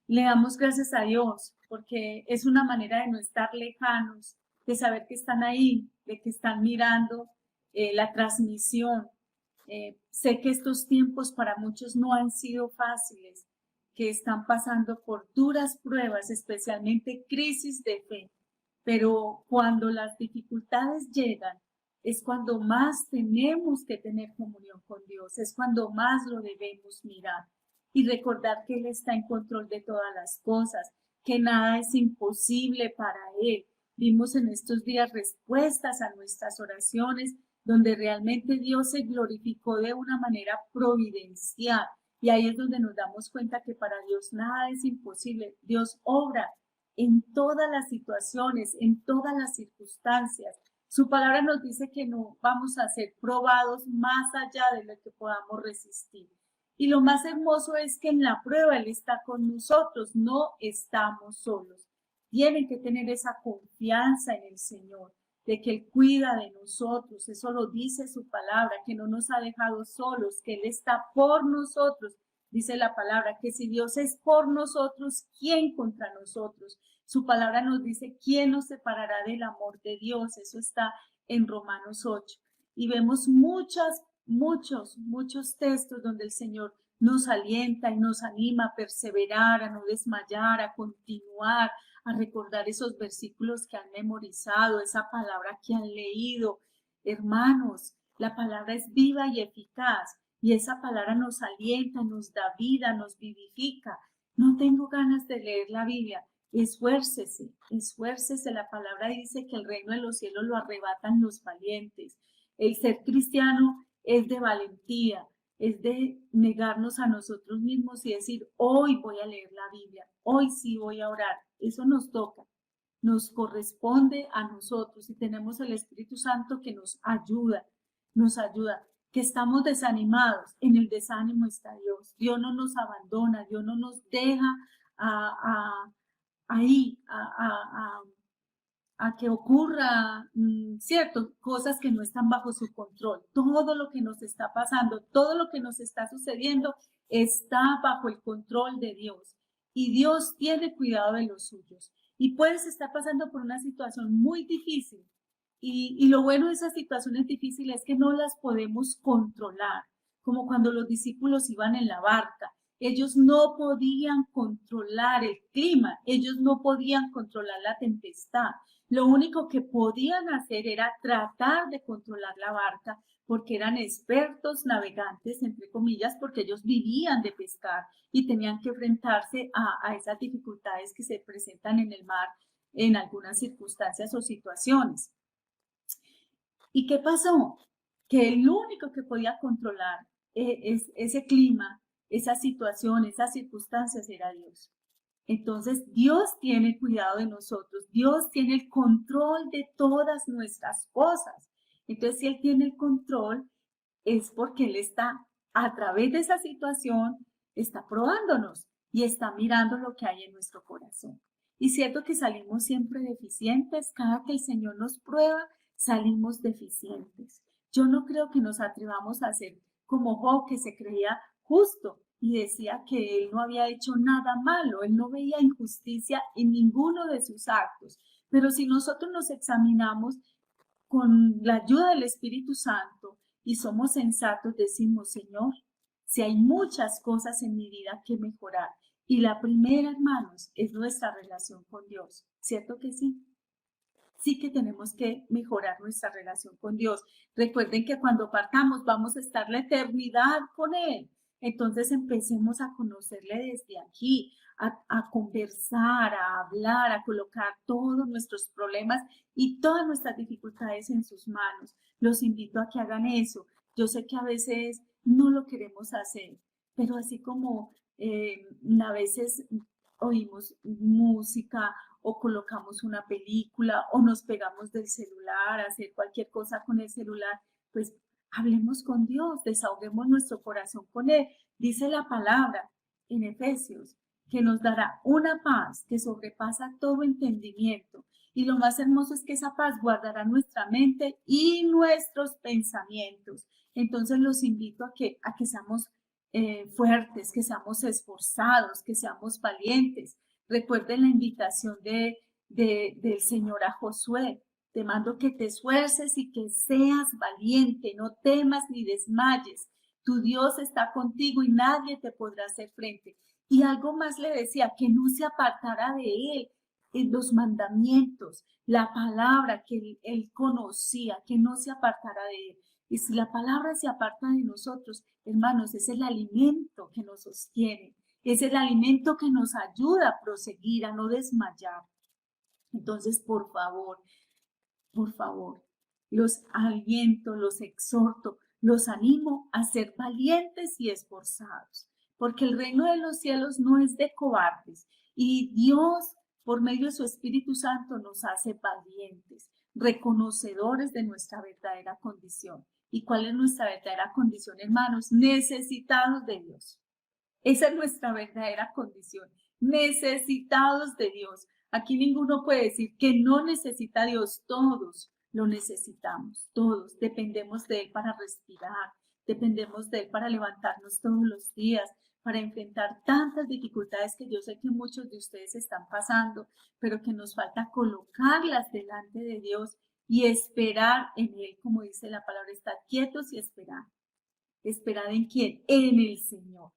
Le damos gracias a Dios porque es una manera de no estar lejanos, de saber que están ahí, de que están mirando la transmisión. Sé que estos tiempos para muchos no han sido fáciles, que están pasando por duras pruebas, especialmente crisis de fe, pero cuando las dificultades llegan, es cuando más tenemos que tener comunión con Dios, es cuando más lo debemos mirar y recordar que Él está en control de todas las cosas, que nada es imposible para Él. Vimos en estos días respuestas a nuestras oraciones, donde realmente Dios se glorificó de una manera providencial. Y ahí es donde nos damos cuenta que para Dios nada es imposible. Dios obra en todas las situaciones, en todas las circunstancias. Su palabra nos dice que no vamos a ser probados más allá de lo que podamos resistir. Y lo más hermoso es que en la prueba Él está con nosotros, no estamos solos. Tienen que tener esa confianza en el Señor, de que Él cuida de nosotros. Eso lo dice su palabra, que no nos ha dejado solos, que Él está por nosotros. Dice la palabra que si Dios es por nosotros, ¿quién contra nosotros? Su palabra nos dice, ¿quién nos separará del amor de Dios? Eso está en Romanos 8. Y vemos muchos textos donde el Señor nos alienta y nos anima a perseverar, a no desmayar, a continuar, a recordar esos versículos que han memorizado, esa palabra que han leído. Hermanos, la palabra es viva y eficaz y esa palabra nos alienta, nos da vida, nos vivifica. No tengo ganas de leer la Biblia. Esfuércese, esfuércese. La palabra dice que el reino de los cielos lo arrebatan los valientes. El ser cristiano es de valentía, es de negarnos a nosotros mismos y decir, hoy voy a leer la Biblia, hoy sí voy a orar. Eso nos toca, nos corresponde a nosotros y tenemos el Espíritu Santo que nos ayuda, que estamos desanimados, en el desánimo está Dios. Dios no nos abandona, Dios no nos deja a, a, ahí a que ocurra, cierto, cosas que no están bajo su control. Todo lo que nos está pasando, todo lo que nos está sucediendo está bajo el control de Dios. Y Dios tiene cuidado de los suyos. Y puedes estar pasando por una situación muy difícil. Y lo bueno de esas situaciones difíciles es que no las podemos controlar, como cuando los discípulos iban en la barca. Ellos no podían controlar el clima, ellos no podían controlar la tempestad. Lo único que podían hacer era tratar de controlar la barca porque eran expertos navegantes, entre comillas, porque ellos vivían de pescar y tenían que enfrentarse a esas dificultades que se presentan en el mar en algunas circunstancias o situaciones. ¿Y qué pasó? Que el único que podía controlar ese clima, esa situación, esas circunstancias era Dios. Entonces, Dios tiene cuidado de nosotros, Dios tiene el control de todas nuestras cosas. Entonces, si Él tiene el control, es porque Él está a través de esa situación, está probándonos y está mirando lo que hay en nuestro corazón. Y cierto que salimos siempre deficientes, cada que el Señor nos prueba, salimos deficientes. Yo no creo que nos atrevamos a ser como Job, que se creía justo y decía que él no había hecho nada malo, él no veía injusticia en ninguno de sus actos. Pero si nosotros nos examinamos con la ayuda del Espíritu Santo y somos sensatos, decimos, Señor, si hay muchas cosas en mi vida que mejorar. Y la primera, hermanos, es nuestra relación con Dios. ¿Cierto que sí? Sí que tenemos que mejorar nuestra relación con Dios. Recuerden que cuando partamos vamos a estar la eternidad con Él. Entonces empecemos a conocerle desde aquí, a conversar, a hablar, a colocar todos nuestros problemas y todas nuestras dificultades en sus manos. Los invito a que hagan eso. Yo sé que a veces no lo queremos hacer, pero así como a veces oímos música o colocamos una película o nos pegamos del celular, a hacer cualquier cosa con el celular, pues hablemos con Dios, desahoguemos nuestro corazón con Él. Dice la palabra en Efesios que nos dará una paz que sobrepasa todo entendimiento. Y lo más hermoso es que esa paz guardará nuestra mente y nuestros pensamientos. Entonces los invito a que seamos fuertes, que seamos esforzados, que seamos valientes. Recuerden la invitación del Señor a Josué. Te mando que te esfuerces y que seas valiente, no temas ni desmayes. Tu Dios está contigo y nadie te podrá hacer frente. Y algo más le decía, que no se apartara de él en los mandamientos, la palabra que él conocía, que no se apartara de él. Y si la palabra se aparta de nosotros, hermanos, es el alimento que nos sostiene, es el alimento que nos ayuda a proseguir, a no desmayar. Entonces, por favor, los aliento, los exhorto, los animo a ser valientes y esforzados, porque el reino de los cielos no es de cobardes y Dios, por medio de su Espíritu Santo, nos hace valientes, reconocedores de nuestra verdadera condición. ¿Y cuál es nuestra verdadera condición, hermanos? Necesitados de Dios. Esa es nuestra verdadera condición, necesitados de Dios. Aquí ninguno puede decir que no necesita a Dios, todos lo necesitamos, todos dependemos de Él para respirar, dependemos de Él para levantarnos todos los días, para enfrentar tantas dificultades que yo sé que muchos de ustedes están pasando, pero que nos falta colocarlas delante de Dios y esperar en Él, como dice la palabra, estar quietos y esperar. ¿Esperar en quién? En el Señor.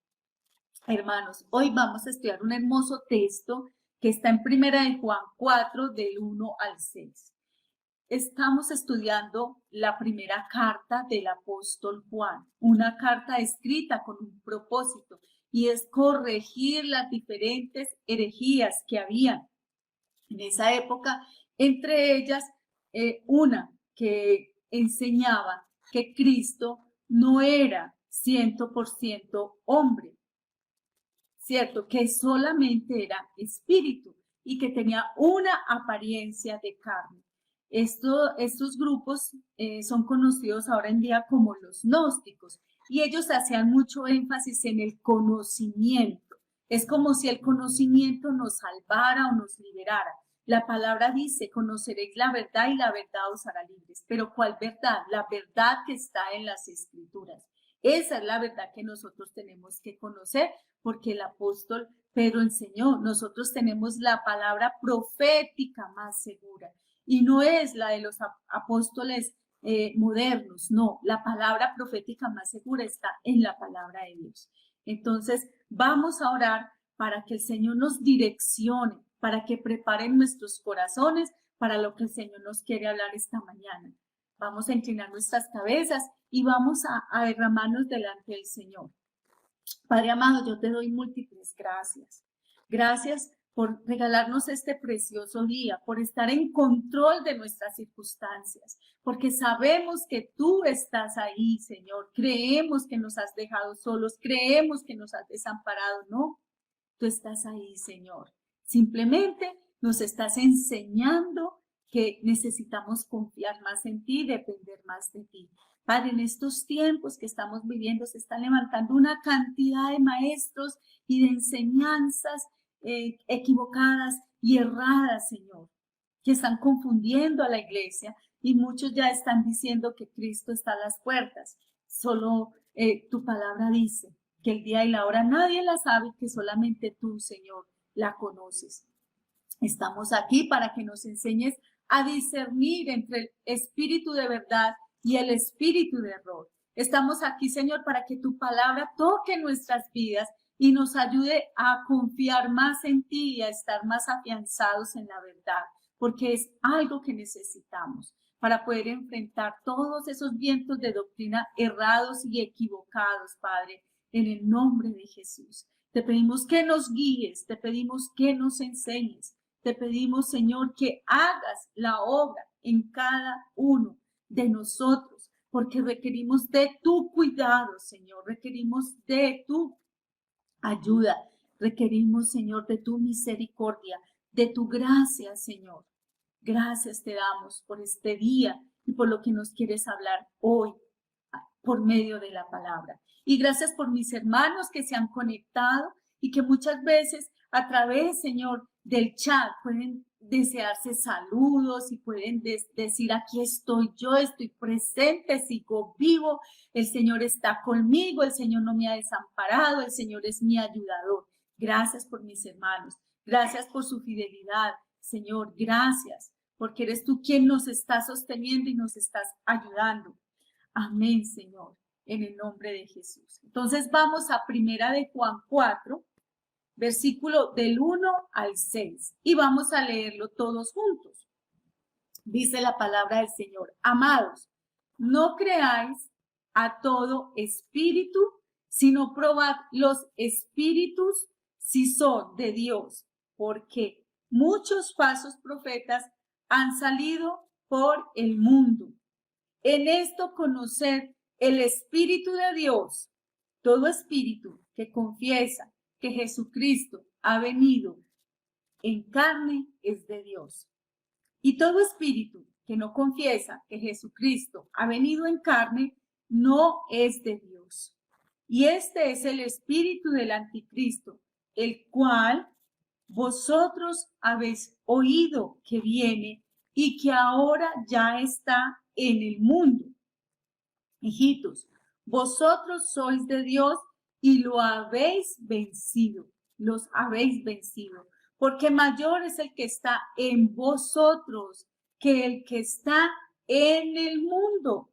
Hermanos, hoy vamos a estudiar un hermoso texto que está en Primera de Juan 4, del 1 al 6. Estamos estudiando la primera carta del apóstol Juan, una carta escrita con un propósito, y es corregir las diferentes herejías que habían en esa época, entre ellas una que enseñaba que Cristo no era 100% hombre, ¿cierto? Que solamente era espíritu y que tenía una apariencia de carne. Estos grupos son conocidos ahora en día como los gnósticos y ellos hacían mucho énfasis en el conocimiento. Es como si el conocimiento nos salvara o nos liberara. La palabra dice, conoceréis la verdad y la verdad os hará libres. Pero ¿cuál verdad? La verdad que está en las Escrituras. Esa es la verdad que nosotros tenemos que conocer, porque el apóstol Pedro enseñó, nosotros tenemos la palabra profética más segura y no es la de los apóstoles modernos, no, la palabra profética más segura está en la palabra de Dios. Entonces, vamos a orar para que el Señor nos direccione, para que preparen nuestros corazones para lo que el Señor nos quiere hablar esta mañana. Vamos a inclinar nuestras cabezas y vamos a derramarnos delante del Señor. Padre amado, yo te doy múltiples gracias. Gracias por regalarnos este precioso día, por estar en control de nuestras circunstancias, porque sabemos que tú estás ahí, Señor. Creemos que nos has dejado solos, creemos que nos has desamparado, ¿no? Tú estás ahí, Señor. Simplemente nos estás enseñando que necesitamos confiar más en ti, depender más de ti. Padre, en estos tiempos que estamos viviendo se está levantando una cantidad de maestros y de enseñanzas equivocadas y erradas, Señor, que están confundiendo a la iglesia y muchos ya están diciendo que Cristo está a las puertas. Solo tu palabra dice que el día y la hora nadie la sabe, que solamente tú, Señor, la conoces. Estamos aquí para que nos enseñes a discernir entre el espíritu de verdad y el espíritu de error. Estamos aquí, Señor, para que tu palabra toque nuestras vidas y nos ayude a confiar más en ti y a estar más afianzados en la verdad, porque es algo que necesitamos para poder enfrentar todos esos vientos de doctrina errados y equivocados, Padre, en el nombre de Jesús. Te pedimos que nos guíes, te pedimos que nos enseñes, te pedimos, Señor, que hagas la obra en cada uno de nosotros, porque requerimos de tu cuidado, Señor, requerimos de tu ayuda, requerimos, Señor, de tu misericordia, de tu gracia, Señor. Gracias te damos por este día y por lo que nos quieres hablar hoy por medio de la palabra. Y gracias por mis hermanos que se han conectado y que muchas veces a través, Señor, del chat pueden desearse saludos y pueden decir, aquí estoy yo, estoy presente, sigo vivo, el Señor está conmigo, el Señor no me ha desamparado, el Señor es mi ayudador. Gracias por mis hermanos, gracias por su fidelidad, Señor, gracias, porque eres tú quien nos está sosteniendo y nos estás ayudando. Amén, Señor, en el nombre de Jesús. Entonces vamos a Primera de Juan 4, versículo del 1 al 6, y vamos a leerlo todos juntos. Dice la palabra del Señor: amados, no creáis a todo espíritu, sino probad los espíritus si son de Dios, porque muchos falsos profetas han salido por el mundo. En esto conoced el Espíritu de Dios. Todo espíritu que confiesa que Jesucristo ha venido en carne es de Dios. Y todo espíritu que no confiesa que Jesucristo ha venido en carne no es de Dios. Y este es el espíritu del anticristo, el cual vosotros habéis oído que viene y que ahora ya está en el mundo. Hijitos, vosotros sois de Dios y lo habéis vencido, los habéis vencido, porque mayor es el que está en vosotros que el que está en el mundo.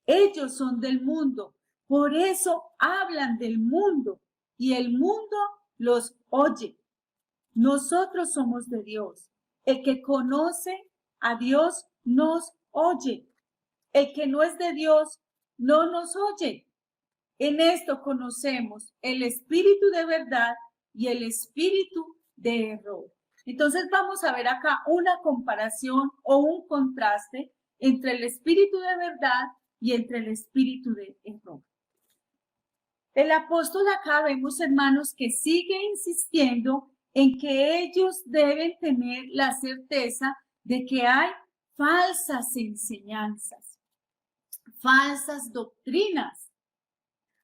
Ellos son del mundo, por eso hablan del mundo y el mundo los oye. Nosotros somos de Dios. El que conoce a Dios nos oye. El que no es de Dios no nos oye. En esto conocemos el espíritu de verdad y el espíritu de error. Entonces vamos a ver acá una comparación o un contraste entre el espíritu de verdad y entre el espíritu de error. El apóstol acá vemos, hermanos, que sigue insistiendo en que ellos deben tener la certeza de que hay falsas enseñanzas, falsas doctrinas.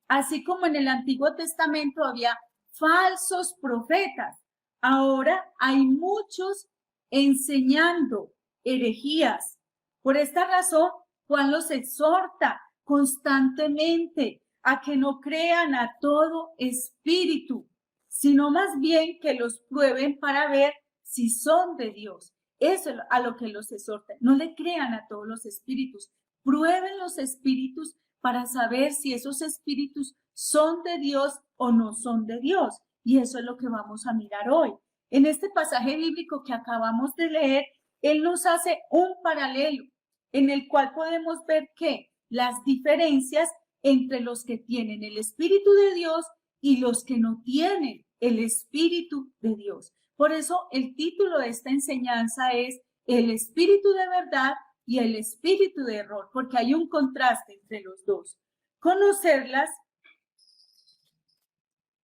Así como en el Antiguo Testamento había falsos profetas, ahora hay muchos enseñando herejías. Por esta razón, Juan los exhorta constantemente a que no crean a todo espíritu, sino más bien que los prueben para ver si son de Dios. Eso es a lo que los exhorta. No le crean a todos los espíritus. Prueben los espíritus para saber si esos espíritus son de Dios o no son de Dios. Y eso es lo que vamos a mirar hoy. En este pasaje bíblico que acabamos de leer, Él nos hace un paralelo en el cual podemos ver que las diferencias entre los que tienen el Espíritu de Dios y los que no tienen el Espíritu de Dios. Por eso el título de esta enseñanza es el Espíritu de verdad y el espíritu de error, porque hay un contraste entre los dos. Conocerlas,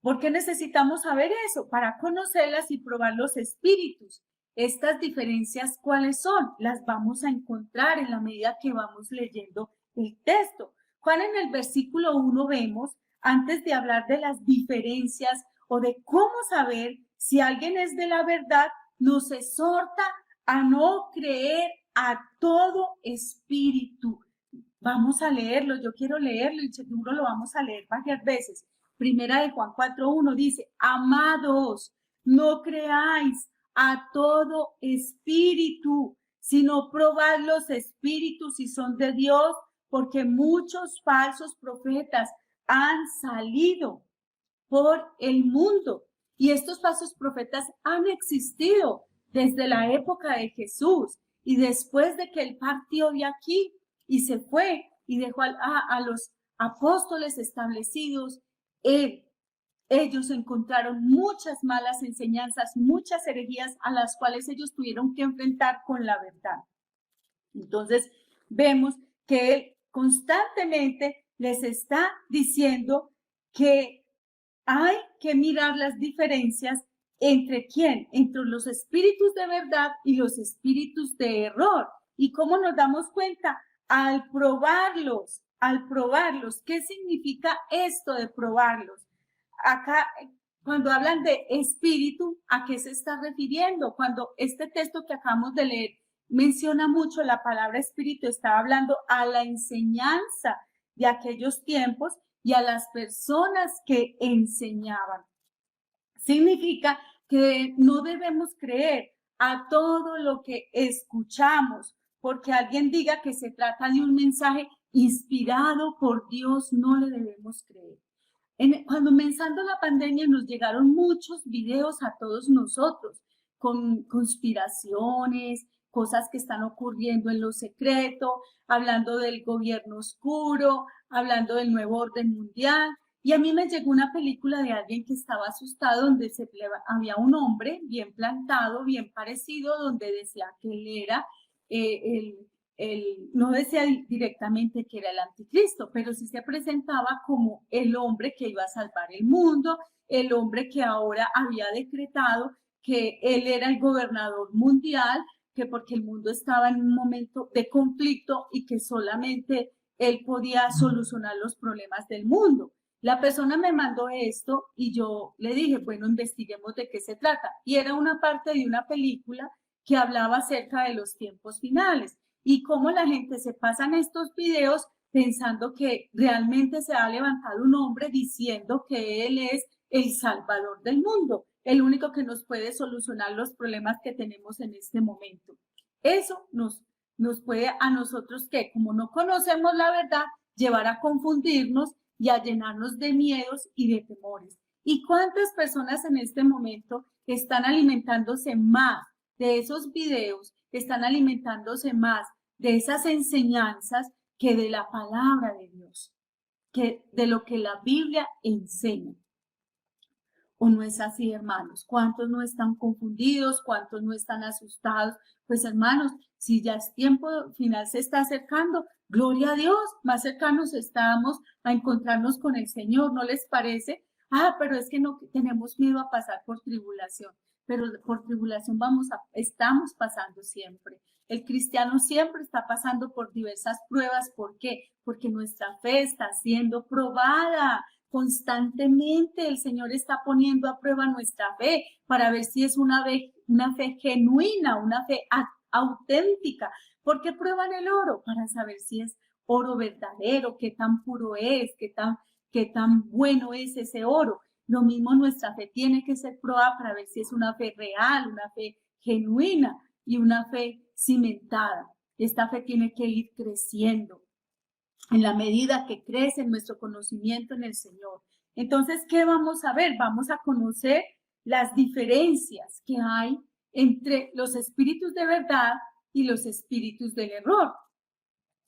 porque necesitamos saber eso, para conocerlas y probar los espíritus. Estas diferencias, ¿cuáles son? Las vamos a encontrar en la medida que vamos leyendo el texto. Juan en el versículo 1 vemos, antes de hablar de las diferencias o de cómo saber si alguien es de la verdad, nos exhorta a no creer a todo espíritu. Vamos a leerlo, yo quiero leerlo y seguro lo vamos a leer varias veces. Primera de Juan 4:1 dice: amados, no creáis a todo espíritu, sino probad los espíritus si son de Dios, porque muchos falsos profetas han salido por el mundo. Y estos falsos profetas han existido desde la época de Jesús y después de que él partió de aquí y se fue y dejó a los apóstoles establecidos, ellos encontraron muchas malas enseñanzas, muchas herejías a las cuales ellos tuvieron que enfrentar con la verdad. Entonces vemos que él constantemente les está diciendo que hay que mirar las diferencias entre quién, entre los espíritus de verdad y los espíritus de error. ¿Y cómo nos damos cuenta? Al probarlos, ¿Qué significa esto de probarlos? Acá cuando hablan de espíritu, ¿a qué se está refiriendo? Cuando este texto que acabamos de leer menciona mucho la palabra espíritu, está hablando a la enseñanza de aquellos tiempos y a las personas que enseñaban. Significa que no debemos creer a todo lo que escuchamos, porque alguien diga que se trata de un mensaje inspirado por Dios, no le debemos creer. Cuando comenzando la pandemia nos llegaron muchos videos a todos nosotros con conspiraciones, cosas que están ocurriendo en lo secreto, hablando del gobierno oscuro, hablando del nuevo orden mundial. Y a mí me llegó una película de alguien que estaba asustado, donde había un hombre bien plantado, bien parecido, donde decía que él era no decía directamente que era el anticristo, pero sí se presentaba como el hombre que iba a salvar el mundo, el hombre que ahora había decretado que él era el gobernador mundial, que porque el mundo estaba en un momento de conflicto y que solamente él podía solucionar los problemas del mundo. La persona me mandó esto y yo le dije, bueno, investiguemos de qué se trata. Y era una parte de una película que hablaba acerca de los tiempos finales y cómo la gente se pasa en estos videos pensando que realmente se ha levantado un hombre diciendo que él es el salvador del mundo, el único que nos puede solucionar los problemas que tenemos en este momento. Eso nos puede a nosotros que, como no conocemos la verdad, llevar a confundirnos y a llenarnos de miedos y de temores. ¿Y cuántas personas en este momento están alimentándose más de esos videos, están alimentándose más de esas enseñanzas que de la palabra de Dios, que de lo que la Biblia enseña? ¿O no es así, hermanos? ¿Cuántos no están confundidos? ¿Cuántos no están asustados? Pues, hermanos, si ya es tiempo final, se está acercando, gloria a Dios, más cercanos estamos a encontrarnos con el Señor, ¿no les parece? Ah, pero es que no tenemos miedo a pasar por tribulación, pero por tribulación estamos pasando siempre. El cristiano siempre está pasando por diversas pruebas. ¿Por qué? Porque nuestra fe está siendo probada. Constantemente el Señor está poniendo a prueba nuestra fe para ver si es una fe genuina, una fe auténtica. ¿Por qué prueban el oro? Para saber si es oro verdadero, qué tan puro es, qué tan bueno es ese oro. Lo mismo nuestra fe tiene que ser probada para ver si es una fe real, una fe genuina y una fe cimentada. Esta fe tiene que ir creciendo en la medida que crece nuestro conocimiento en el Señor. Entonces, ¿qué vamos a ver? Vamos a conocer las diferencias que hay entre los espíritus de verdad y los espíritus del error.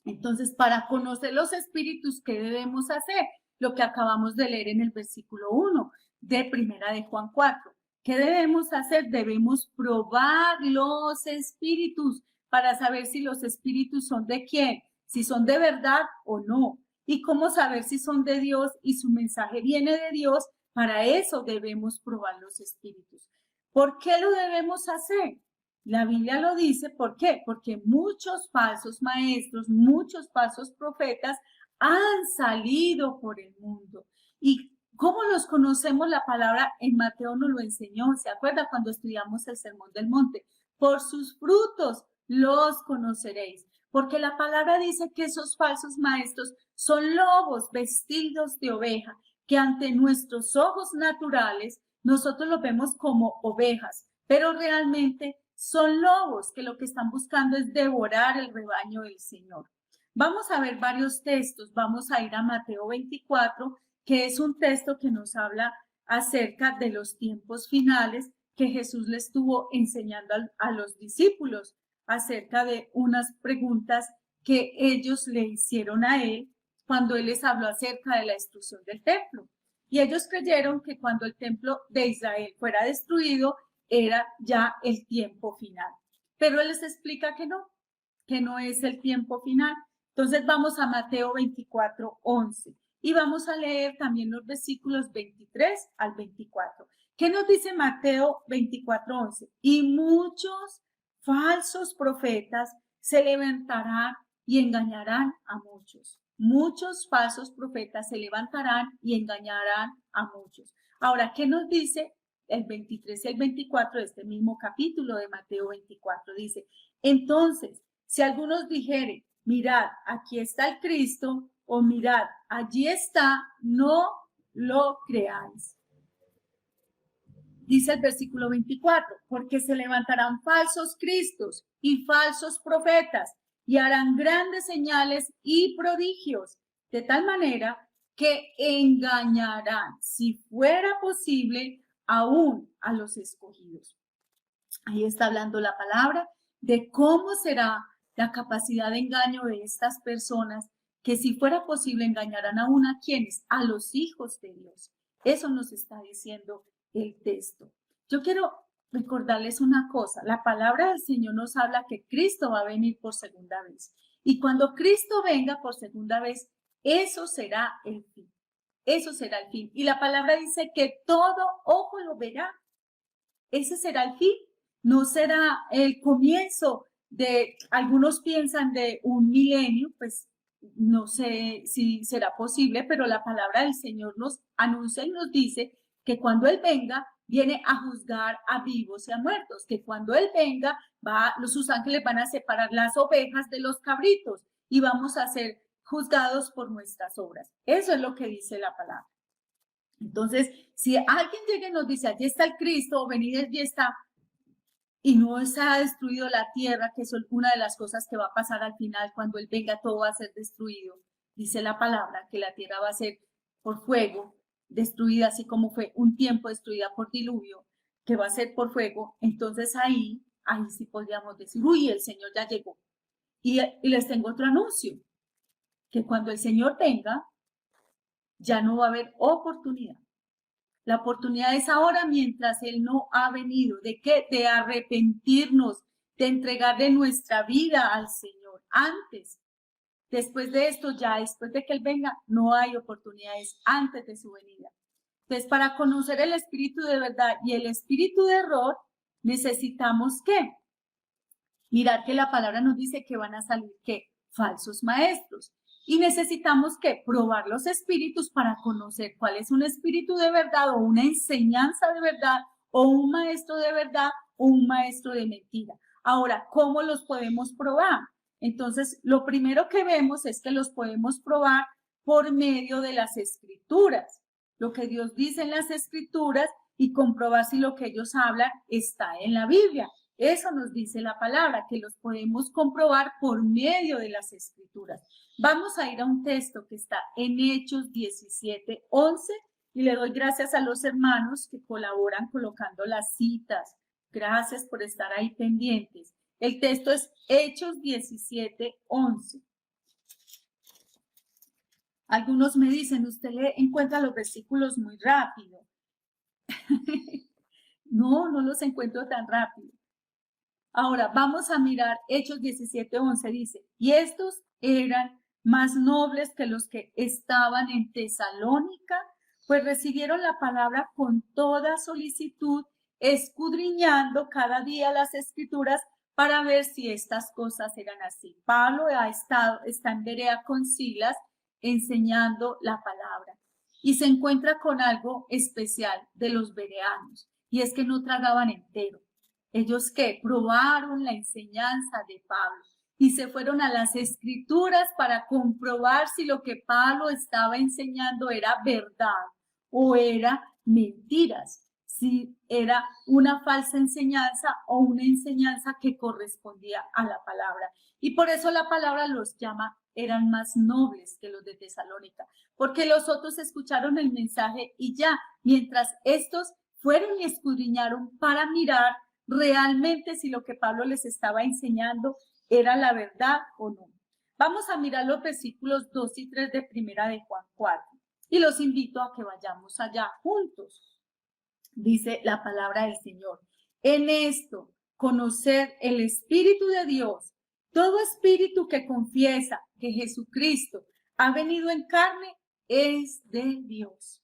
Entonces, para conocer los espíritus, ¿qué debemos hacer? Lo que acabamos de leer en el versículo 1 de Primera de Juan 4. ¿Qué debemos hacer? Debemos probar los espíritus para saber si los espíritus son de quién, si son de verdad o no. Y cómo saber si son de Dios y su mensaje viene de Dios. Para eso debemos probar los espíritus. ¿Por qué lo debemos hacer? La Biblia lo dice, ¿por qué? Porque muchos falsos maestros, muchos falsos profetas han salido por el mundo. ¿Y cómo los conocemos? La palabra en Mateo nos lo enseñó. ¿Se acuerda cuando estudiamos el Sermón del Monte? Por sus frutos los conoceréis. Porque la palabra dice que esos falsos maestros son lobos vestidos de oveja, que ante nuestros ojos naturales nosotros los vemos como ovejas, pero realmente son lobos que lo que están buscando es devorar el rebaño del Señor. Vamos a ver varios textos. Vamos a ir a Mateo 24, que es un texto que nos habla acerca de los tiempos finales que Jesús le estuvo enseñando a los discípulos acerca de unas preguntas que ellos le hicieron a él cuando él les habló acerca de la destrucción del templo. Y ellos creyeron que cuando el templo de Israel fuera destruido, era ya el tiempo final. Pero él les explica que no es el tiempo final. Entonces vamos a Mateo 24, 11 y vamos a leer también los versículos 23 al 24. ¿Qué nos dice Mateo 24, 11? Y muchos falsos profetas se levantarán y engañarán a muchos. Muchos falsos profetas se levantarán y engañarán a muchos. Ahora, ¿qué nos dice el 23 y el 24 de este mismo capítulo de Mateo 24? Dice, entonces, si algunos dijeren, mirad, aquí está el Cristo, o mirad, allí está, no lo creáis. Dice el versículo 24, porque se levantarán falsos cristos y falsos profetas y harán grandes señales y prodigios, de tal manera que engañarán, si fuera posible, aún a los escogidos. Ahí está hablando la palabra de cómo será la capacidad de engaño de estas personas, que si fuera posible engañarán aún a quienes, a los hijos de Dios. Eso nos está diciendo el texto. Yo quiero recordarles una cosa, la palabra del Señor nos habla que Cristo va a venir por segunda vez. Y cuando Cristo venga por segunda vez, eso será el fin. Eso será el fin. Y la palabra dice que todo ojo lo verá. Ese será el fin. No será el comienzo de, algunos piensan de un milenio, pues no sé si será posible, pero la palabra del Señor nos anuncia y nos dice que cuando Él venga, viene a juzgar a vivos y a muertos, que cuando Él venga, sus ángeles van a separar las ovejas de los cabritos y vamos a ser juzgados por nuestras obras. Eso es lo que dice la palabra. Entonces, si alguien llega y nos dice, allí está el Cristo, o venid, allí está, y no se ha destruido la tierra, que es una de las cosas que va a pasar al final, cuando Él venga, todo va a ser destruido. Dice la palabra que la tierra va a ser por fuego, destruida, así como fue un tiempo destruida por diluvio, que va a ser por fuego. Entonces ahí sí podríamos decir, uy, el Señor ya llegó. Y les tengo otro anuncio, que cuando el Señor venga, ya no va a haber oportunidad. La oportunidad es ahora mientras Él no ha venido. ¿De qué? De arrepentirnos, de entregarle nuestra vida al Señor. Antes, después de esto, ya después de que Él venga, no hay oportunidades antes de su venida. Entonces, para conocer el espíritu de verdad y el espíritu de error, necesitamos ¿qué? Mirar que la palabra nos dice que van a salir ¿qué? Falsos maestros. Y necesitamos que probar los espíritus para conocer cuál es un espíritu de verdad o una enseñanza de verdad o un maestro de verdad o un maestro de mentira. Ahora, ¿cómo los podemos probar? Entonces, lo primero que vemos es que los podemos probar por medio de las escrituras. Lo que Dios dice en las escrituras y comprobar si lo que ellos hablan está en la Biblia. Eso nos dice la palabra, que los podemos comprobar por medio de las escrituras. Vamos a ir a un texto que está en Hechos 17:11 y le doy gracias a los hermanos que colaboran colocando las citas. Gracias por estar ahí pendientes. El texto es Hechos 17:11. Algunos me dicen, usted le encuentra los versículos muy rápido. No los encuentro tan rápido. Ahora, vamos a mirar Hechos 17:11, dice, y estos eran más nobles que los que estaban en Tesalónica, pues recibieron la palabra con toda solicitud, escudriñando cada día las escrituras para ver si estas cosas eran así. Pablo está en Berea con Silas enseñando la palabra y se encuentra con algo especial de los bereanos, y es que no tragaban entero. Ellos que probaron la enseñanza de Pablo y se fueron a las escrituras para comprobar si lo que Pablo estaba enseñando era verdad o era mentiras, si era una falsa enseñanza o una enseñanza que correspondía a la palabra. Y por eso la palabra los llama, eran más nobles que los de Tesalónica, porque los otros escucharon el mensaje y ya, mientras estos fueron y escudriñaron para mirar realmente si lo que Pablo les estaba enseñando era la verdad o no. Vamos a mirar los versículos 2 y 3 de Primera de Juan 4 y los invito a que vayamos allá juntos. Dice la palabra del Señor. En esto, conocer el Espíritu de Dios, todo espíritu que confiesa que Jesucristo ha venido en carne es de Dios.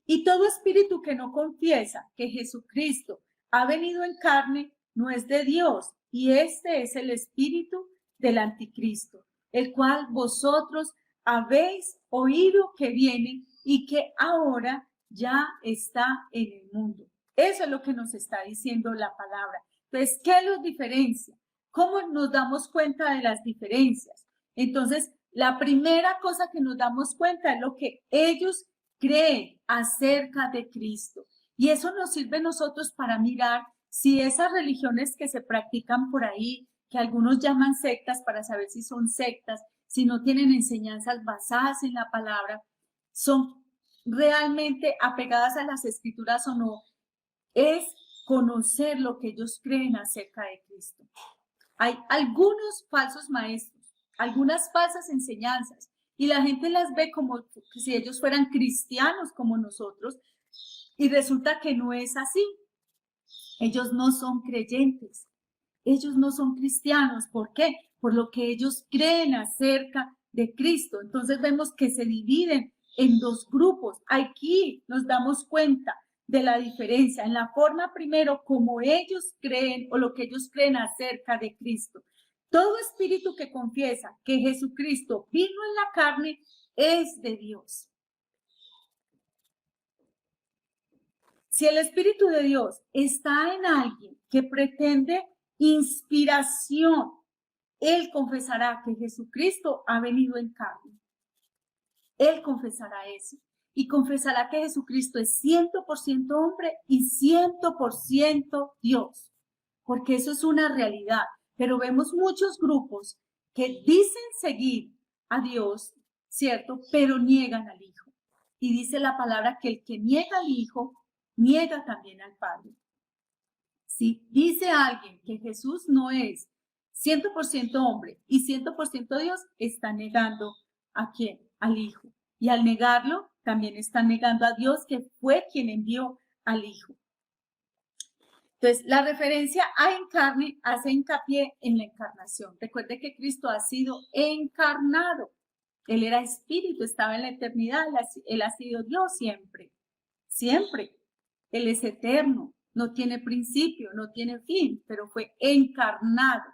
Y todo espíritu que no confiesa que Jesucristo ha venido en carne no es de Dios, y este es el espíritu del anticristo, el cual vosotros habéis oído que viene y que ahora ya está en el mundo. Eso es lo que nos está diciendo la palabra. Entonces, ¿qué los diferencia? ¿Cómo nos damos cuenta de las diferencias? Entonces, la primera cosa que nos damos cuenta es lo que ellos creen acerca de Cristo. Y eso nos sirve a nosotros para mirar si esas religiones que se practican por ahí, que algunos llaman sectas, para saber si son sectas, si no tienen enseñanzas basadas en la palabra, son realmente apegadas a las escrituras o no, es conocer lo que ellos creen acerca de Cristo. Hay algunos falsos maestros, algunas falsas enseñanzas, y la gente las ve como si ellos fueran cristianos como nosotros, y resulta que no es así. Ellos no son creyentes, ellos no son cristianos. ¿Por qué? Por lo que ellos creen acerca de Cristo. Entonces vemos que se dividen en dos grupos. Aquí nos damos cuenta de la diferencia en la forma primero como ellos creen o lo que ellos creen acerca de Cristo. Todo espíritu que confiesa que Jesucristo vino en la carne es de Dios. Si el Espíritu de Dios está en alguien que pretende inspiración, él confesará que Jesucristo ha venido en carne. Él confesará eso y confesará que Jesucristo es 100% hombre y 100% Dios, porque eso es una realidad. Pero vemos muchos grupos que dicen seguir a Dios, ¿cierto? Pero niegan al Hijo. Y dice la palabra que el que niega al Hijo, niega también al Padre. Si dice alguien que Jesús no es 100% hombre y 100% Dios, está negando ¿a quién? Al Hijo. Y al negarlo, también está negando a Dios, que fue quien envió al Hijo. Entonces, la referencia a en carne hace hincapié en la encarnación. Recuerde que Cristo ha sido encarnado. Él era espíritu, estaba en la eternidad, él ha sido Dios siempre, siempre. Él es eterno, no tiene principio, no tiene fin, pero fue encarnado.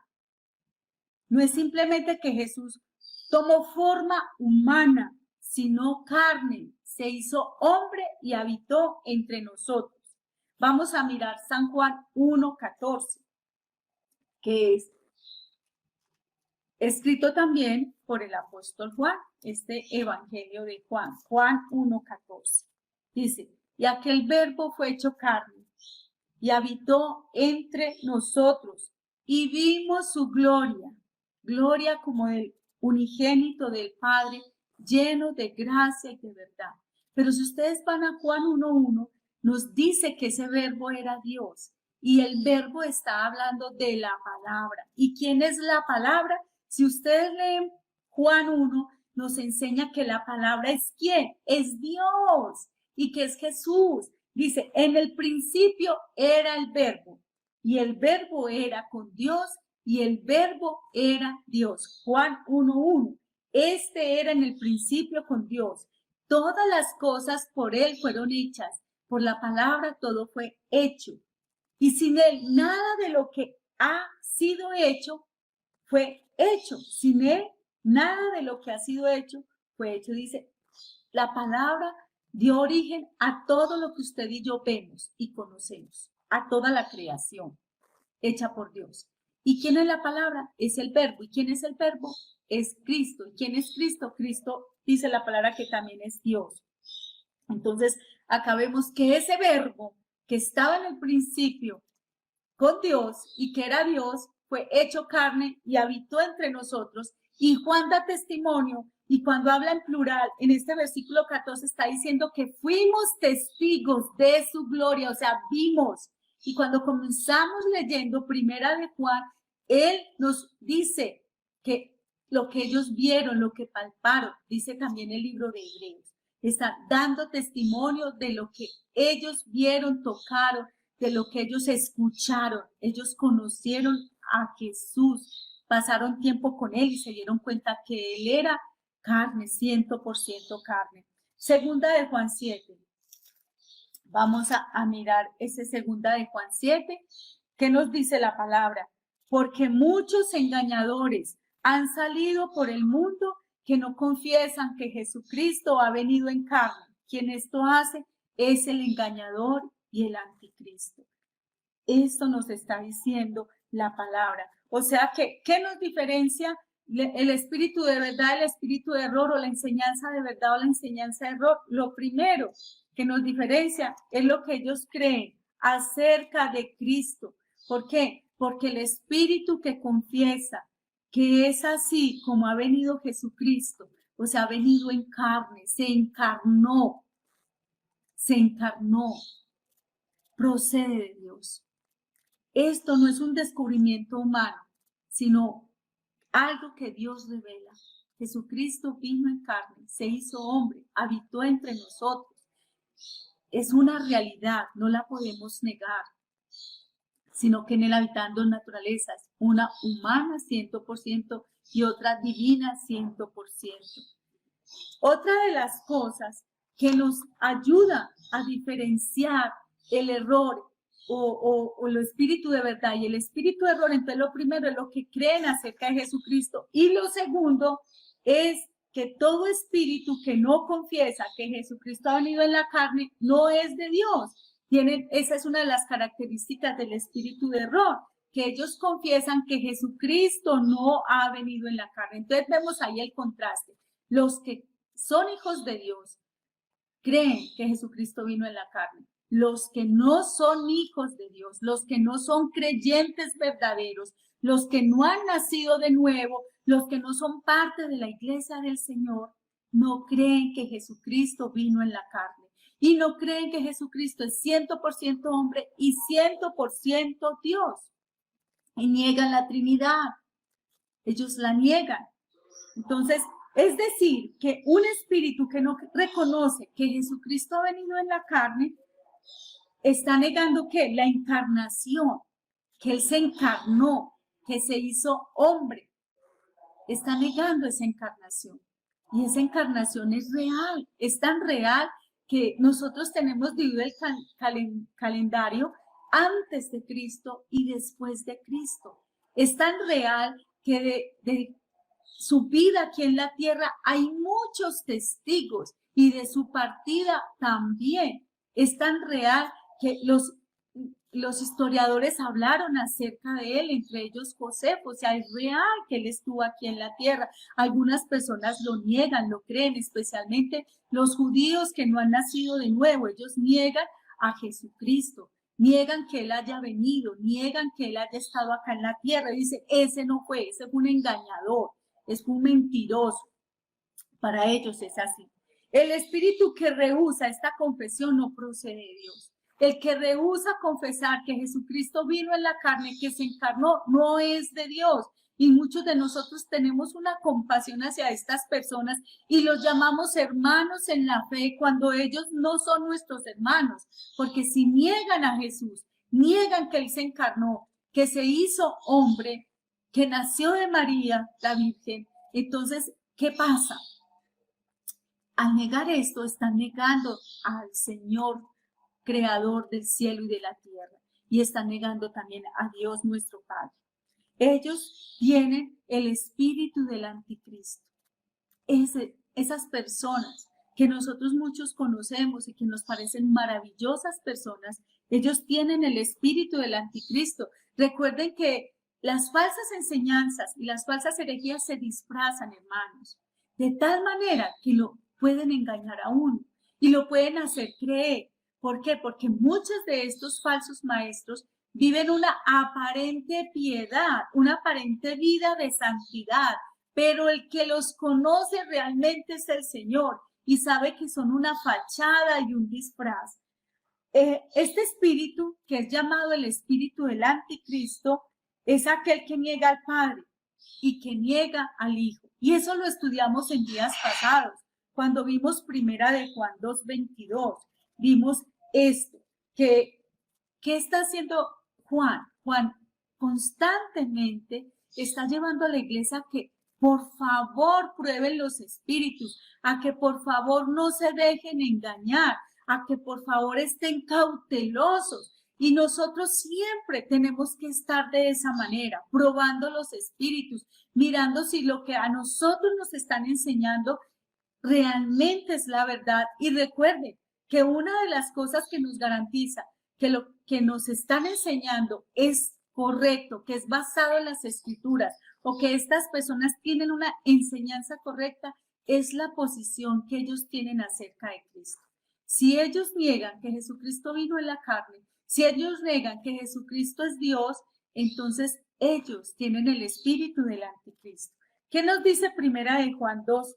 No es simplemente que Jesús tomó forma humana, sino carne, se hizo hombre y habitó entre nosotros. Vamos a mirar San Juan 1:14, que es escrito también por el apóstol Juan, este evangelio de Juan, Juan 1:14. Dice, y aquel verbo fue hecho carne y habitó entre nosotros y vimos su gloria, gloria como del unigénito del Padre, lleno de gracia y de verdad. Pero si ustedes van a Juan 1:1, nos dice que ese verbo era Dios y el verbo está hablando de la palabra. ¿Y quién es la palabra? Si ustedes leen Juan 1, nos enseña que la palabra es ¿quién? Es Dios y que es Jesús. Dice, en el principio era el verbo y el verbo era con Dios y el verbo era Dios. Juan 1:1. Este era en el principio con Dios. Todas las cosas por él fueron hechas. Por la palabra todo fue hecho. Y sin él nada de lo que ha sido hecho fue hecho. Sin él nada de lo que ha sido hecho fue hecho. Dice, la palabra dio origen a todo lo que usted y yo vemos y conocemos, a toda la creación hecha por Dios. ¿Y quién es la palabra? Es el verbo. ¿Y quién es el verbo? Es Cristo. ¿Y quién es Cristo? Cristo dice la palabra que también es Dios. Entonces, acá vemos que ese verbo que estaba en el principio con Dios y que era Dios, fue hecho carne y habitó entre nosotros. Y Juan da testimonio, y cuando habla en plural, en este versículo 14 está diciendo que fuimos testigos de su gloria, o sea, vimos. Y cuando comenzamos leyendo primera de Juan, él nos dice que lo que ellos vieron, lo que palparon, dice también el libro de Hebreos, está dando testimonio de lo que ellos vieron, tocaron, de lo que ellos escucharon. Ellos conocieron a Jesús, pasaron tiempo con él y se dieron cuenta que él era carne, 100% carne. Segunda de Juan 7. Vamos a mirar ese segunda de Juan 7. ¿Qué nos dice la palabra? Porque muchos engañadores han salido por el mundo que no confiesan que Jesucristo ha venido en carne. Quien esto hace es el engañador y el anticristo. Esto nos está diciendo la palabra. O sea que, ¿qué nos diferencia el espíritu de verdad, el espíritu de error, o la enseñanza de verdad o la enseñanza de error? Lo primero que nos diferencia es lo que ellos creen acerca de Cristo. ¿Por qué? Porque el espíritu que confiesa que es así como ha venido Jesucristo, o sea, ha venido en carne, se encarnó, procede de Dios. Esto no es un descubrimiento humano, sino algo que Dios revela. Jesucristo vino en carne, se hizo hombre, habitó entre nosotros. Es una realidad, no la podemos negar, sino que en él habitan dos naturalezas, una humana 100% y otra divina 100%. Otra de las cosas que nos ayuda a diferenciar el error o el espíritu de verdad y el espíritu de error, entonces lo primero es lo que creen acerca de Jesucristo, y lo segundo es que todo espíritu que no confiesa que Jesucristo ha venido en la carne no es de Dios. Esa es una de las características del espíritu de error, que ellos confiesan que Jesucristo no ha venido en la carne. Entonces vemos ahí el contraste. Los que son hijos de Dios creen que Jesucristo vino en la carne. Los que no son hijos de Dios, los que no son creyentes verdaderos, los que no han nacido de nuevo, los que no son parte de la iglesia del Señor, no creen que Jesucristo vino en la carne. Y no creen que Jesucristo es 100% hombre y 100% Dios. Y niegan la Trinidad. Ellos la niegan. Entonces, es decir, que un espíritu que no reconoce que Jesucristo ha venido en la carne, está negando que la encarnación, que Él se encarnó, que se hizo hombre, está negando esa encarnación. Y esa encarnación es real, es tan real que nosotros tenemos dividido el calendario antes de Cristo y después de Cristo. Es tan real que de su vida aquí en la tierra hay muchos testigos, y de su partida también. Es tan real que los historiadores hablaron acerca de él, entre ellos Josefo. O sea, es real que él estuvo aquí en la tierra. Algunas personas lo niegan, lo creen, especialmente los judíos que no han nacido de nuevo. Ellos niegan a Jesucristo, niegan que él haya venido, niegan que él haya estado acá en la tierra. Dice, ese no fue, ese fue un engañador, es un mentiroso. Para ellos es así. El espíritu que rehúsa esta confesión no procede de Dios. El que rehúsa confesar que Jesucristo vino en la carne, que se encarnó, no es de Dios. Y muchos de nosotros tenemos una compasión hacia estas personas y los llamamos hermanos en la fe cuando ellos no son nuestros hermanos. Porque si niegan a Jesús, niegan que Él se encarnó, que se hizo hombre, que nació de María, la Virgen, entonces, ¿qué pasa? Al negar esto, están negando al Señor, creador del cielo y de la tierra, y están negando también a Dios nuestro Padre. Ellos tienen el espíritu del anticristo. Esas personas que nosotros muchos conocemos y que nos parecen maravillosas personas, ellos tienen el espíritu del anticristo. Recuerden que las falsas enseñanzas y las falsas herejías se disfrazan, hermanos, de tal manera que lo pueden engañar a uno y lo pueden hacer creer. ¿Por qué? Porque muchos de estos falsos maestros viven una aparente piedad, una aparente vida de santidad, pero el que los conoce realmente es el Señor y sabe que son una fachada y un disfraz. Este espíritu, que es llamado el espíritu del anticristo, es aquel que niega al Padre y que niega al Hijo. Y eso lo estudiamos en días pasados, cuando vimos primera de Juan 2:22. Vimos esto, ¿qué está haciendo Juan? Juan constantemente está llevando a la iglesia a que por favor prueben los espíritus, a que por favor no se dejen engañar, a que por favor estén cautelosos. Y nosotros siempre tenemos que estar de esa manera, probando los espíritus, mirando si lo que a nosotros nos están enseñando realmente es la verdad. Y recuerden, que una de las cosas que nos garantiza que lo que nos están enseñando es correcto, que es basado en las escrituras, o que estas personas tienen una enseñanza correcta, es la posición que ellos tienen acerca de Cristo. Si ellos niegan que Jesucristo vino en la carne, si ellos niegan que Jesucristo es Dios, entonces ellos tienen el espíritu del anticristo. ¿Qué nos dice Primera de Juan 2?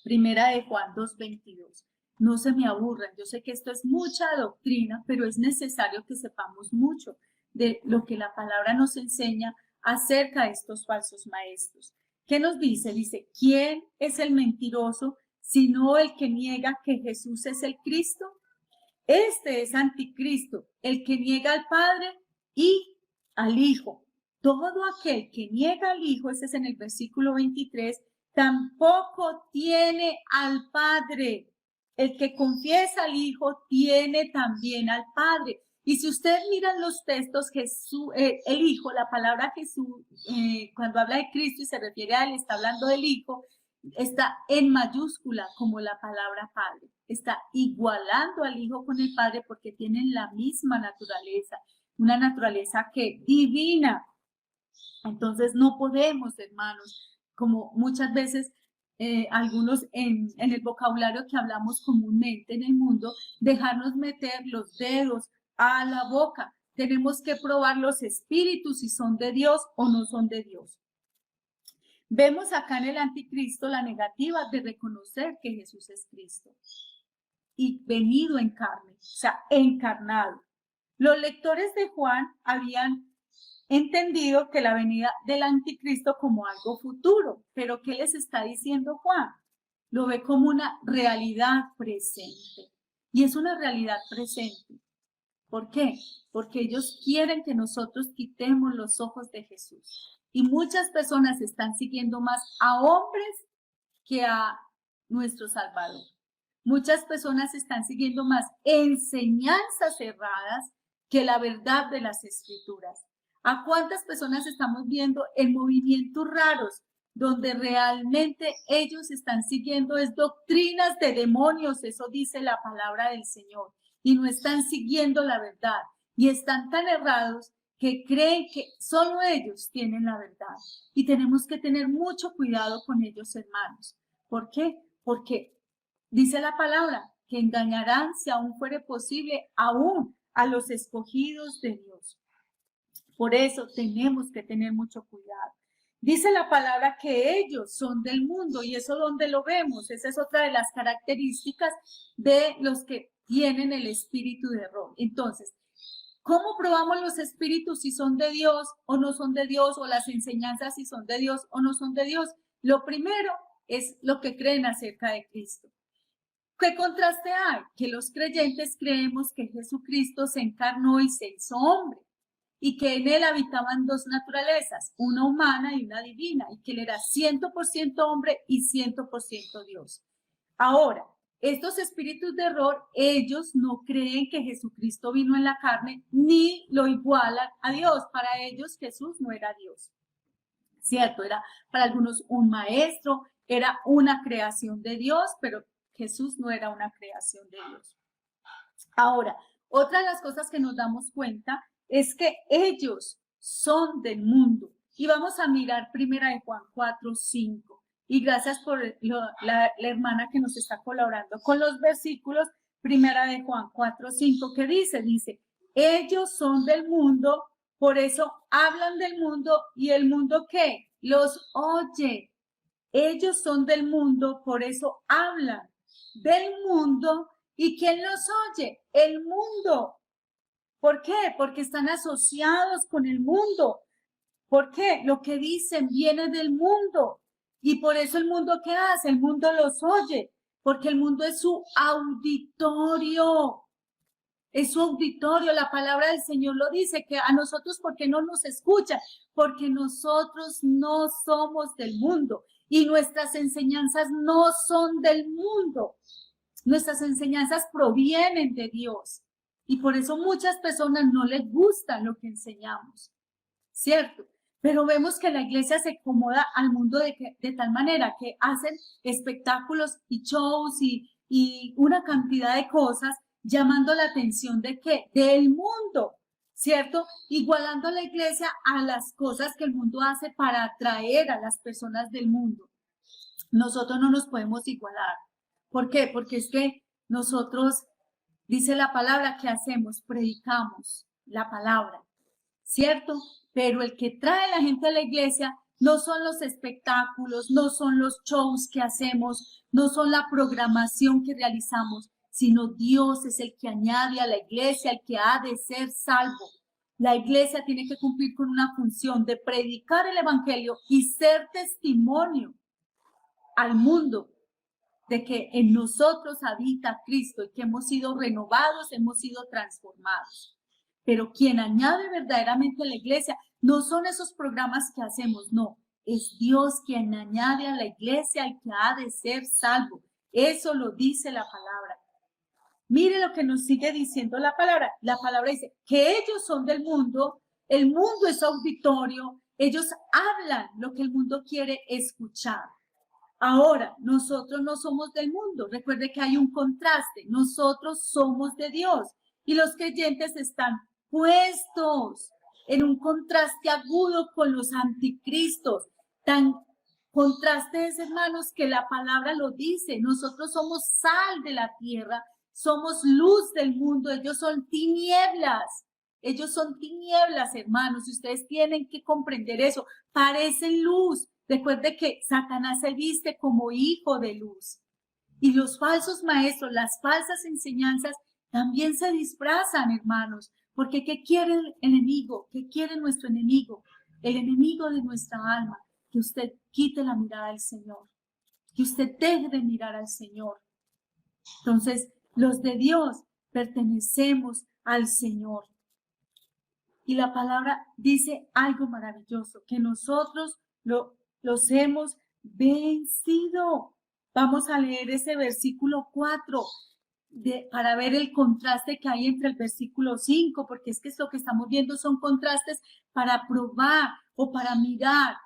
Primera de Juan 2:22. No se me aburran, yo sé que esto es mucha doctrina, pero es necesario que sepamos mucho de lo que la palabra nos enseña acerca de estos falsos maestros. ¿Qué nos dice? Dice, ¿quién es el mentiroso sino el que niega que Jesús es el Cristo? Este es anticristo, el que niega al Padre y al Hijo. Todo aquel que niega al Hijo, ese es en el versículo 23, tampoco tiene al Padre. El que confiesa al Hijo tiene también al Padre. Y si ustedes miran los textos, Jesús, el Hijo, la palabra Jesús, cuando habla de Cristo y se refiere a él, está hablando del Hijo, está en mayúscula como la palabra Padre. Está igualando al Hijo con el Padre porque tienen la misma naturaleza, una naturaleza que divina. Entonces no podemos, hermanos, como muchas veces algunos en el vocabulario que hablamos comúnmente en el mundo, dejarnos meter los dedos a la boca. Tenemos que probar los espíritus si son de Dios o no son de Dios. Vemos acá en el anticristo la negativa de reconocer que Jesús es Cristo y venido en carne, o sea, encarnado. Los lectores de Juan habían entendido que la venida del anticristo como algo futuro, pero ¿qué les está diciendo Juan? Lo ve como una realidad presente, y es una realidad presente. ¿Por qué? Porque ellos quieren que nosotros quitemos los ojos de Jesús. Y muchas personas están siguiendo más a hombres que a nuestro Salvador. Muchas personas están siguiendo más enseñanzas erradas que la verdad de las Escrituras. ¿A cuántas personas estamos viendo en movimientos raros donde realmente ellos están siguiendo es doctrinas de demonios? Eso dice la palabra del Señor. Y no están siguiendo la verdad. Y están tan errados que creen que solo ellos tienen la verdad. Y tenemos que tener mucho cuidado con ellos, hermanos. ¿Por qué? Porque dice la palabra que engañarán, si aún fuere posible, aún a los escogidos de Dios. Por eso tenemos que tener mucho cuidado. Dice la palabra que ellos son del mundo, y eso donde lo vemos, esa es otra de las características de los que tienen el espíritu de error. Entonces, ¿cómo probamos los espíritus si son de Dios o no son de Dios, o las enseñanzas si son de Dios o no son de Dios? Lo primero es lo que creen acerca de Cristo. ¿Qué contraste hay? Que los creyentes creemos que Jesucristo se encarnó y se hizo hombre, y que en él habitaban dos naturalezas, una humana y una divina, y que él era 100% hombre y 100% Dios. Ahora, estos espíritus de error, ellos no creen que Jesucristo vino en la carne, ni lo igualan a Dios. Para ellos Jesús no era Dios, ¿cierto? Era para algunos un maestro, era una creación de Dios, pero Jesús no era una creación de Dios. Ahora, otra de las cosas que nos damos cuenta es que ellos son del mundo. Y vamos a mirar primera de Juan 4:5. Y gracias por la hermana que nos está colaborando con los versículos. Primera de Juan 4:5, ¿qué dice? Dice, ellos son del mundo, por eso hablan del mundo, y el mundo ¿qué? Los oye. Ellos son del mundo, por eso hablan del mundo. ¿Y quién los oye? El mundo. ¿Por qué? Porque están asociados con el mundo. ¿Por qué? Lo que dicen viene del mundo. Y por eso el mundo, ¿qué hace? El mundo los oye. Porque el mundo es su auditorio. Es su auditorio. La palabra del Señor lo dice, que a nosotros, ¿por qué no nos escuchan? Porque nosotros no somos del mundo. Y nuestras enseñanzas no son del mundo. Nuestras enseñanzas provienen de Dios. Y por eso muchas personas no les gusta lo que enseñamos, ¿cierto? Pero vemos que la iglesia se acomoda al mundo de tal manera que hacen espectáculos y shows y y una cantidad de cosas llamando la atención de ¿qué? Del mundo, ¿cierto? Igualando a la iglesia a las cosas que el mundo hace para atraer a las personas del mundo. Nosotros no nos podemos igualar. ¿Por qué? Porque es que nosotros, dice la palabra, que hacemos, predicamos la palabra, ¿cierto? Pero el que trae a la gente a la iglesia no son los espectáculos, no son los shows que hacemos, no son la programación que realizamos, sino Dios es el que añade a la iglesia, el que ha de ser salvo. La iglesia tiene que cumplir con una función de predicar el evangelio y ser testimonio al mundo de que en nosotros habita Cristo y que hemos sido renovados, hemos sido transformados. Pero quien añade verdaderamente a la iglesia no son esos programas que hacemos, no. Es Dios quien añade a la iglesia al que ha de ser salvo. Eso lo dice la palabra. Mire lo que nos sigue diciendo la palabra. La palabra dice que ellos son del mundo, el mundo es auditorio, ellos hablan lo que el mundo quiere escuchar. Ahora, nosotros no somos del mundo. Recuerde que hay un contraste. Nosotros somos de Dios y los creyentes están puestos en un contraste agudo con los anticristos. Tan contraste es, hermanos, que la palabra lo dice. Nosotros somos sal de la tierra, somos luz del mundo. Ellos son tinieblas. Ellos son tinieblas, hermanos, y ustedes tienen que comprender eso. Parecen luz. Recuerde que Satanás se viste como hijo de luz. Y los falsos maestros, las falsas enseñanzas, también se disfrazan, hermanos. Porque ¿qué quiere el enemigo? ¿Qué quiere nuestro enemigo? El enemigo de nuestra alma. Que usted quite la mirada al Señor. Que usted deje de mirar al Señor. Entonces, los de Dios pertenecemos al Señor. Y la palabra dice algo maravilloso, que nosotros los hemos vencido. Vamos a leer ese versículo 4 para ver el contraste que hay entre el versículo 5, porque es que lo que estamos viendo son contrastes para probar o para mirar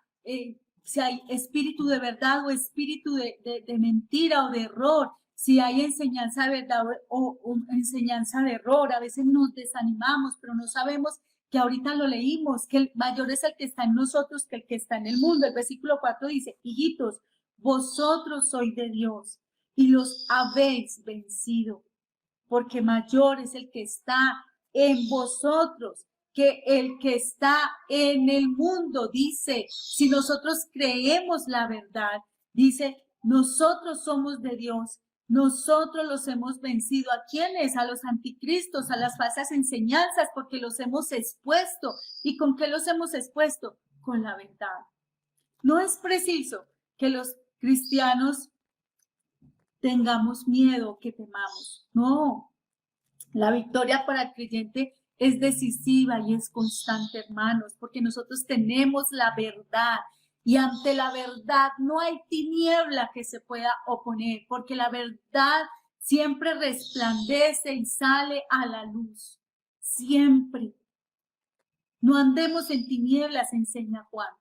si hay espíritu de verdad o espíritu de mentira o de error, si hay enseñanza de verdad o enseñanza de error. A veces nos desanimamos, pero no sabemos que ahorita lo leímos, que el mayor es el que está en nosotros que el que está en el mundo. El versículo 4 dice, hijitos, vosotros sois de Dios y los habéis vencido, porque mayor es el que está en vosotros que el que está en el mundo. Dice, si nosotros creemos la verdad, dice, nosotros somos de Dios. Nosotros los hemos vencido. ¿A quiénes? A los anticristos, a las falsas enseñanzas, porque los hemos expuesto. ¿Y con qué los hemos expuesto? Con la verdad. No es preciso que los cristianos tengamos miedo, que temamos. No, la victoria para el creyente es decisiva y es constante, hermanos, porque nosotros tenemos la verdad. Y ante la verdad no hay tiniebla que se pueda oponer, porque la verdad siempre resplandece y sale a la luz. Siempre. No andemos en tinieblas, enseña Juan.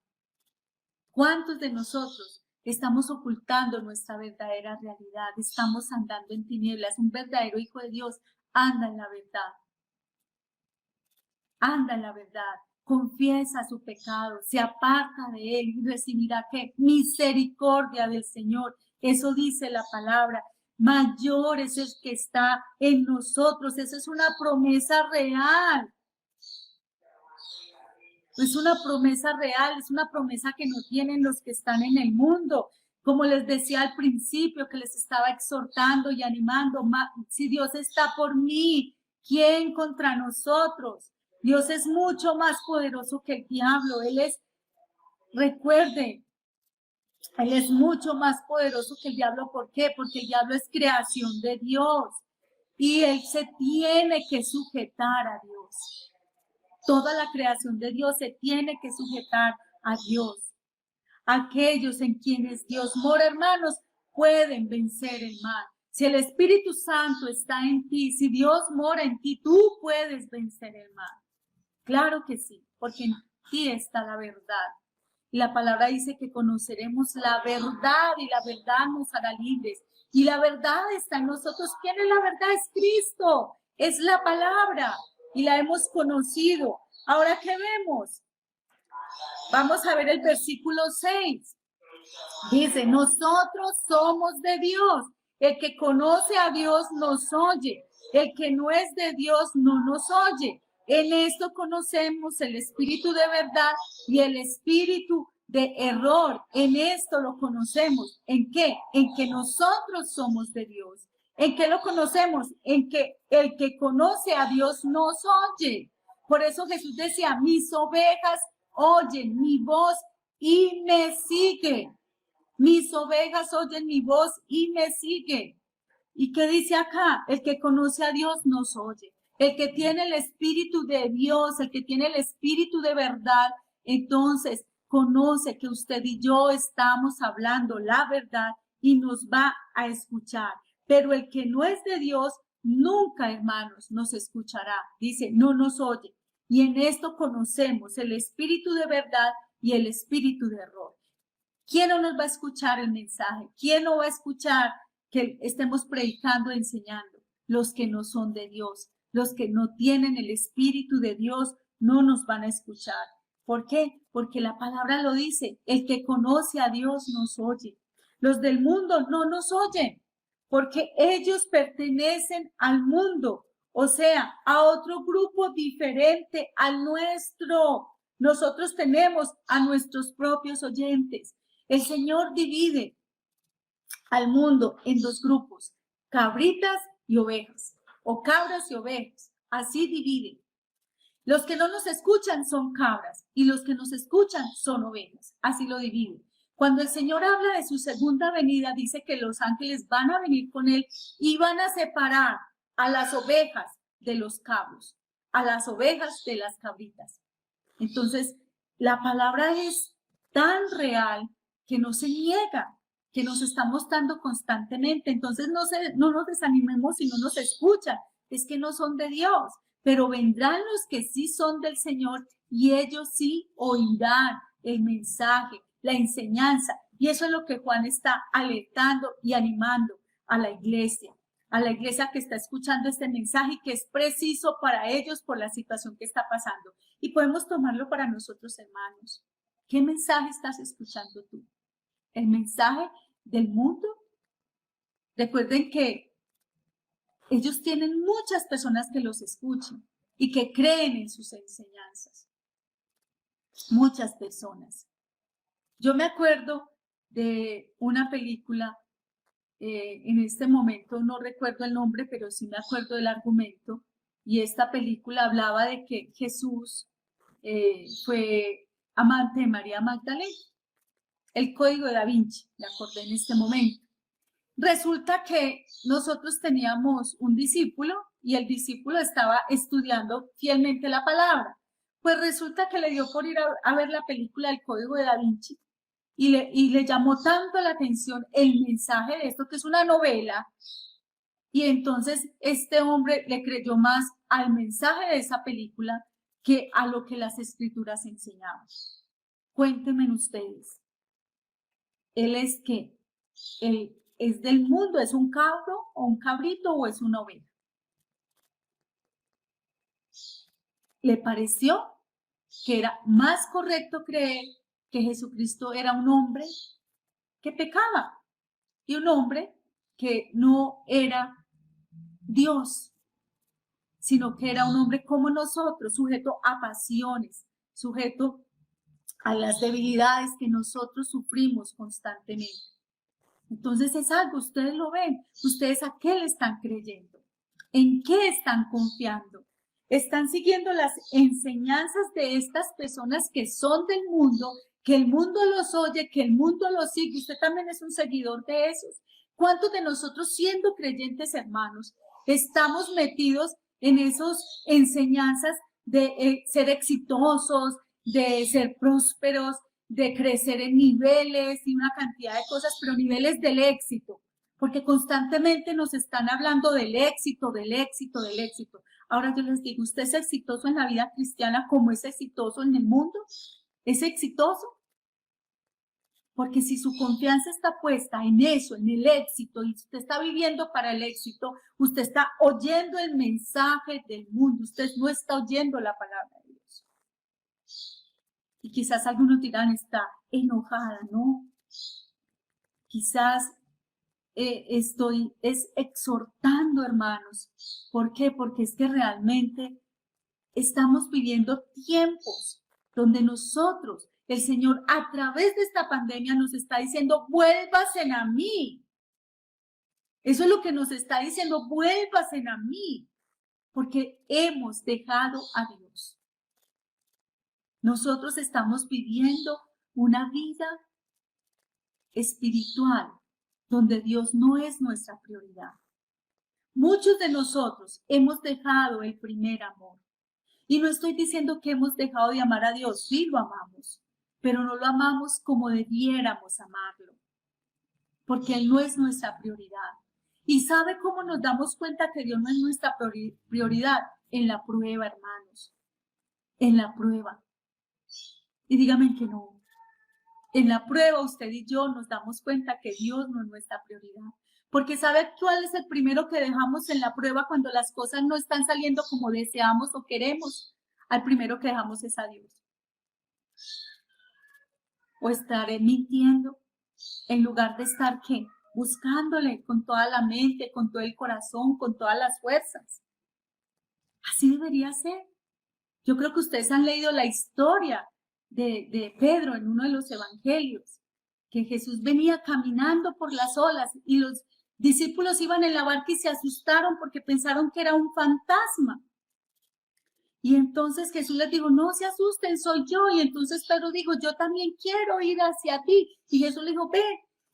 ¿Cuántos de nosotros estamos ocultando nuestra verdadera realidad? Estamos andando en tinieblas. Un verdadero hijo de Dios anda en la verdad. Anda en la verdad. Confiesa su pecado, se aparta de él y recibirá ¿qué? Misericordia del Señor. Eso dice la palabra. Mayor es el que está en nosotros. Eso es una promesa real. Es una promesa real, es una promesa que no tienen los que están en el mundo. Como les decía al principio, que les estaba exhortando y animando, si Dios está por mí, ¿quién contra nosotros? Dios es mucho más poderoso que el diablo. Él es, recuerde, Él es mucho más poderoso que el diablo. ¿Por qué? Porque el diablo es creación de Dios y Él se tiene que sujetar a Dios. Toda la creación de Dios se tiene que sujetar a Dios. Aquellos en quienes Dios mora, hermanos, pueden vencer el mal. Si el Espíritu Santo está en ti, si Dios mora en ti, tú puedes vencer el mal. Claro que sí, porque en ti está la verdad. Y la palabra dice que conoceremos la verdad y la verdad nos hará libres. Y la verdad está en nosotros. ¿Quién es la verdad? Es Cristo, es la palabra y la hemos conocido. Ahora, ¿qué vemos? Vamos a ver el versículo 6. Dice, nosotros somos de Dios. El que conoce a Dios nos oye. El que no es de Dios no nos oye. En esto conocemos el espíritu de verdad y el espíritu de error. En esto lo conocemos. ¿En qué? En que nosotros somos de Dios. ¿En qué lo conocemos? En que el que conoce a Dios nos oye. Por eso Jesús decía, mis ovejas oyen mi voz y me siguen. Mis ovejas oyen mi voz y me siguen. ¿Y qué dice acá? El que conoce a Dios nos oye. El que tiene el espíritu de Dios, el que tiene el espíritu de verdad, entonces conoce que usted y yo estamos hablando la verdad y nos va a escuchar. Pero el que no es de Dios, nunca, hermanos, nos escuchará. Dice, no nos oye. Y en esto conocemos el espíritu de verdad y el espíritu de error. ¿Quién no nos va a escuchar el mensaje? ¿Quién no va a escuchar que estemos predicando, enseñando? Los que no son de Dios, los que no tienen el Espíritu de Dios, no nos van a escuchar. ¿Por qué? Porque la palabra lo dice, el que conoce a Dios nos oye. Los del mundo no nos oyen, porque ellos pertenecen al mundo, o sea, a otro grupo diferente al nuestro. Nosotros tenemos a nuestros propios oyentes. El Señor divide al mundo en dos grupos, cabritas y ovejas, o cabras y ovejas. Así divide. Los que no nos escuchan son cabras y los que nos escuchan son ovejas. Así lo divide. Cuando el Señor habla de su segunda venida, dice que los ángeles van a venir con él y van a separar a las ovejas de los cabros, a las ovejas de las cabritas. Entonces, la palabra es tan real que no se niega, que nos está mostrando constantemente. Entonces no nos desanimemos si no nos escuchan, es que no son de Dios, pero vendrán los que sí son del Señor y ellos sí oirán el mensaje, la enseñanza. Y eso es lo que Juan está alertando y animando a la iglesia que está escuchando este mensaje y que es preciso para ellos por la situación que está pasando. Y podemos tomarlo para nosotros, hermanos. ¿Qué mensaje estás escuchando tú? ¿El mensaje del mundo? Recuerden que ellos tienen muchas personas que los escuchan y que creen en sus enseñanzas. Muchas personas. Yo me acuerdo de una película, en este momento no recuerdo el nombre, pero sí me acuerdo del argumento, y esta película hablaba de que Jesús fue amante de María Magdalena. El Código de Da Vinci, me acordé en este momento. Resulta que nosotros teníamos un discípulo y el discípulo estaba estudiando fielmente la palabra. Pues resulta que le dio por ir a ver la película El Código de Da Vinci y le llamó tanto la atención el mensaje de esto, que es una novela, y entonces este hombre le creyó más al mensaje de esa película que a lo que las escrituras enseñaban. Cuéntenme ustedes, ¿él es qué? ¿Él es del mundo? ¿Es un cabro o un cabrito o es una oveja? ¿Le pareció que era más correcto creer que Jesucristo era un hombre que pecaba y un hombre que no era Dios, sino que era un hombre como nosotros, sujeto a pasiones, sujeto a las debilidades que nosotros sufrimos constantemente? Entonces es algo, ustedes lo ven, ustedes a qué le están creyendo, en qué están confiando, están siguiendo las enseñanzas de estas personas que son del mundo, que el mundo los oye, que el mundo los sigue. Usted también es un seguidor de esos. ¿Cuántos de nosotros, siendo creyentes, hermanos, estamos metidos en esas enseñanzas de ser exitosos, de ser prósperos, de crecer en niveles y una cantidad de cosas, pero niveles del éxito? Porque constantemente nos están hablando del éxito, del éxito, del éxito. Ahora yo les digo, ¿usted es exitoso en la vida cristiana como es exitoso en el mundo? ¿Es exitoso? Porque si su confianza está puesta en eso, en el éxito, y usted está viviendo para el éxito, usted está oyendo el mensaje del mundo, usted no está oyendo la palabra de Dios. Y quizás algunos dirán, está enojada, ¿no? Quizás estoy exhortando, hermanos. ¿Por qué? Porque es que realmente estamos viviendo tiempos donde nosotros, el Señor, a través de esta pandemia nos está diciendo, vuélvasen a mí. Eso es lo que nos está diciendo, vuélvasen a mí, porque hemos dejado a Dios. Nosotros estamos viviendo una vida espiritual donde Dios no es nuestra prioridad. Muchos de nosotros hemos dejado el primer amor. Y no estoy diciendo que hemos dejado de amar a Dios, sí lo amamos, pero no lo amamos como debiéramos amarlo, porque Él no es nuestra prioridad. ¿Y sabe cómo nos damos cuenta que Dios no es nuestra prioridad? En la prueba, hermanos, en la prueba. Y dígame que no. En la prueba, usted y yo nos damos cuenta que Dios no es nuestra prioridad. Porque ¿sabe cuál es el primero que dejamos en la prueba cuando las cosas no están saliendo como deseamos o queremos? Al primero que dejamos es a Dios. O estaré mintiendo en lugar de estar, ¿qué? Buscándole con toda la mente, con todo el corazón, con todas las fuerzas. Así debería ser. Yo creo que ustedes han leído la historia de Pedro en uno de los evangelios, que Jesús venía caminando por las olas y los discípulos iban en la barca y se asustaron porque pensaron que era un fantasma. Y entonces Jesús les dijo, no se asusten, soy yo. Y entonces Pedro dijo, yo también quiero ir hacia ti. Y Jesús le dijo, ve.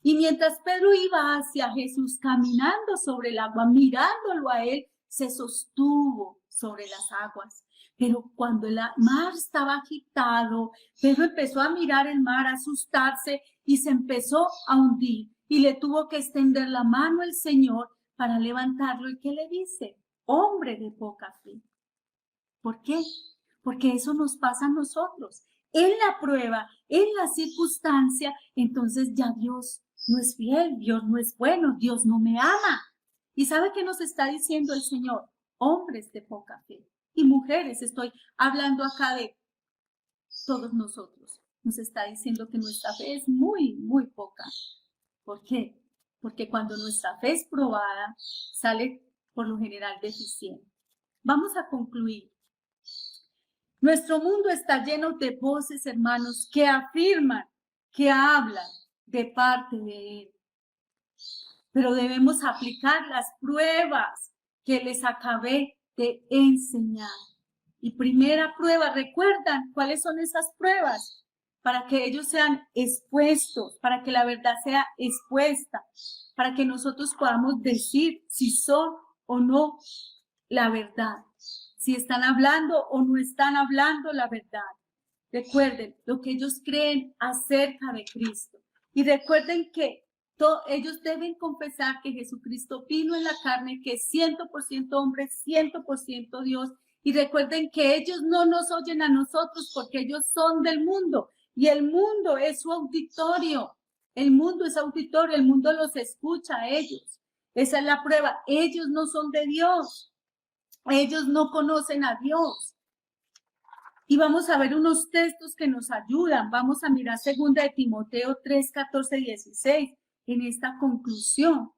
Y mientras Pedro iba hacia Jesús caminando sobre el agua, mirándolo a él, se sostuvo sobre las aguas. Pero cuando el mar estaba agitado, Pedro empezó a mirar el mar, a asustarse y se empezó a hundir. Y le tuvo que extender la mano al Señor para levantarlo. ¿Y qué le dice? Hombre de poca fe. ¿Por qué? Porque eso nos pasa a nosotros. En la prueba, en la circunstancia, entonces ya Dios no es fiel, Dios no es bueno, Dios no me ama. ¿Y sabe qué nos está diciendo el Señor? Hombres de poca fe y mujeres, estoy hablando acá de todos nosotros. Nos está diciendo que nuestra fe es muy, muy poca. ¿Por qué? Porque cuando nuestra fe es probada, sale por lo general deficiente. Vamos a concluir. Nuestro mundo está lleno de voces, hermanos, que afirman, que hablan de parte de Él. Pero debemos aplicar las pruebas que les acabé de enseñar. Y primera prueba, ¿recuerdan cuáles son esas pruebas? Para que ellos sean expuestos, para que la verdad sea expuesta, para que nosotros podamos decir si son o no la verdad. Si están hablando o no están hablando la verdad. Recuerden lo que ellos creen acerca de Cristo. Y recuerden que ellos deben confesar que Jesucristo vino en la carne, que es 100% hombre, 100% Dios. Y recuerden que ellos no nos oyen a nosotros porque ellos son del mundo. Y el mundo es su auditorio. El mundo es auditorio, el mundo los escucha a ellos. Esa es la prueba. Ellos no son de Dios. Ellos no conocen a Dios. Y vamos a ver unos textos que nos ayudan. Vamos a mirar 2 de Timoteo 3, 14, 16 en esta conclusión.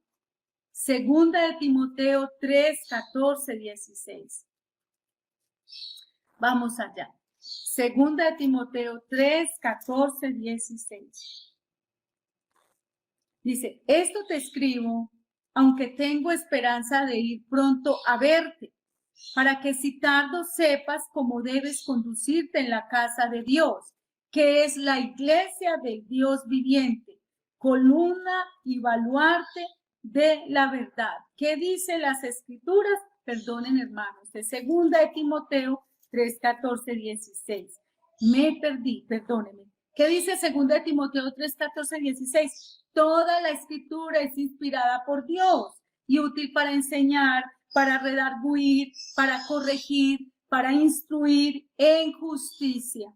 2 de Timoteo 3, 14, 16. Vamos allá. 2 de Timoteo 3, 14, 16. Dice, esto te escribo, aunque tengo esperanza de ir pronto a verte, para que si tardo sepas cómo debes conducirte en la casa de Dios, que es la iglesia del Dios viviente, columna y baluarte de la verdad. ¿Qué dicen las escrituras? Perdonen, hermanos, de 2 de Timoteo 3, 14, 16. Me perdí, perdónenme. ¿Qué dice 2 de Timoteo 3, 14, 16? Toda la escritura es inspirada por Dios y útil para enseñar, para redarguir, para corregir, para instruir en justicia,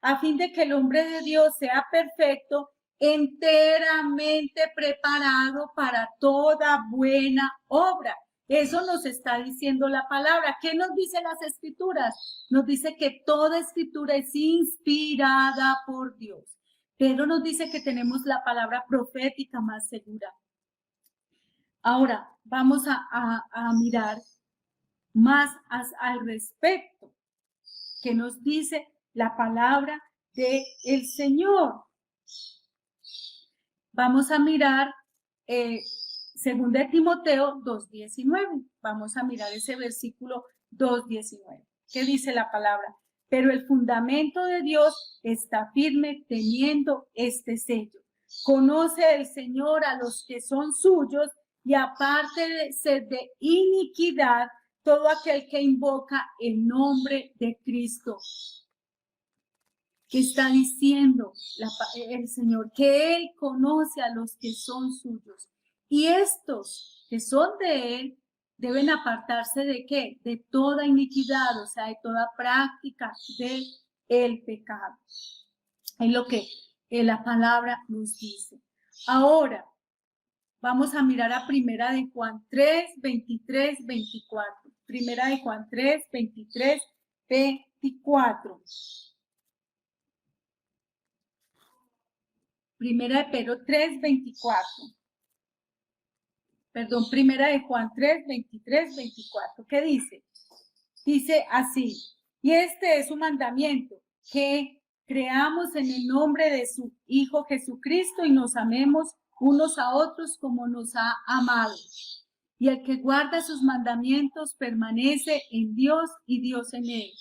a fin de que el hombre de Dios sea perfecto, enteramente preparado para toda buena obra. Eso nos está diciendo la palabra. ¿Qué nos dice las escrituras? Nos dice que toda escritura es inspirada por Dios. Pero nos dice que tenemos la palabra profética más segura. Ahora, vamos a mirar más al respecto, que nos dice la palabra del Señor. Vamos a mirar 2 Timoteo 2:19. Vamos a mirar ese versículo 2:19. ¿Qué dice la palabra? Pero el fundamento de Dios está firme teniendo este sello. Conoce el Señor a los que son suyos y aparte de iniquidad todo aquel que invoca el nombre de Cristo. ¿Qué está diciendo el Señor? Que Él conoce a los que son suyos. Y estos que son de Él deben apartarse ¿de qué? De toda iniquidad, o sea, de toda práctica del pecado. Es lo que la palabra nos dice. Ahora, vamos a mirar a Primera de Juan 3, 23, 24. Primera de Juan 3, 23, 24. Primera de Pedro 3, 24. Perdón, Primera de Juan 3, 23, 24. ¿Qué dice? Dice así, y este es su mandamiento, que creamos en el nombre de su Hijo Jesucristo y nos amemos unos a otros como nos ha amado. Y el que guarda sus mandamientos permanece en Dios y Dios en él.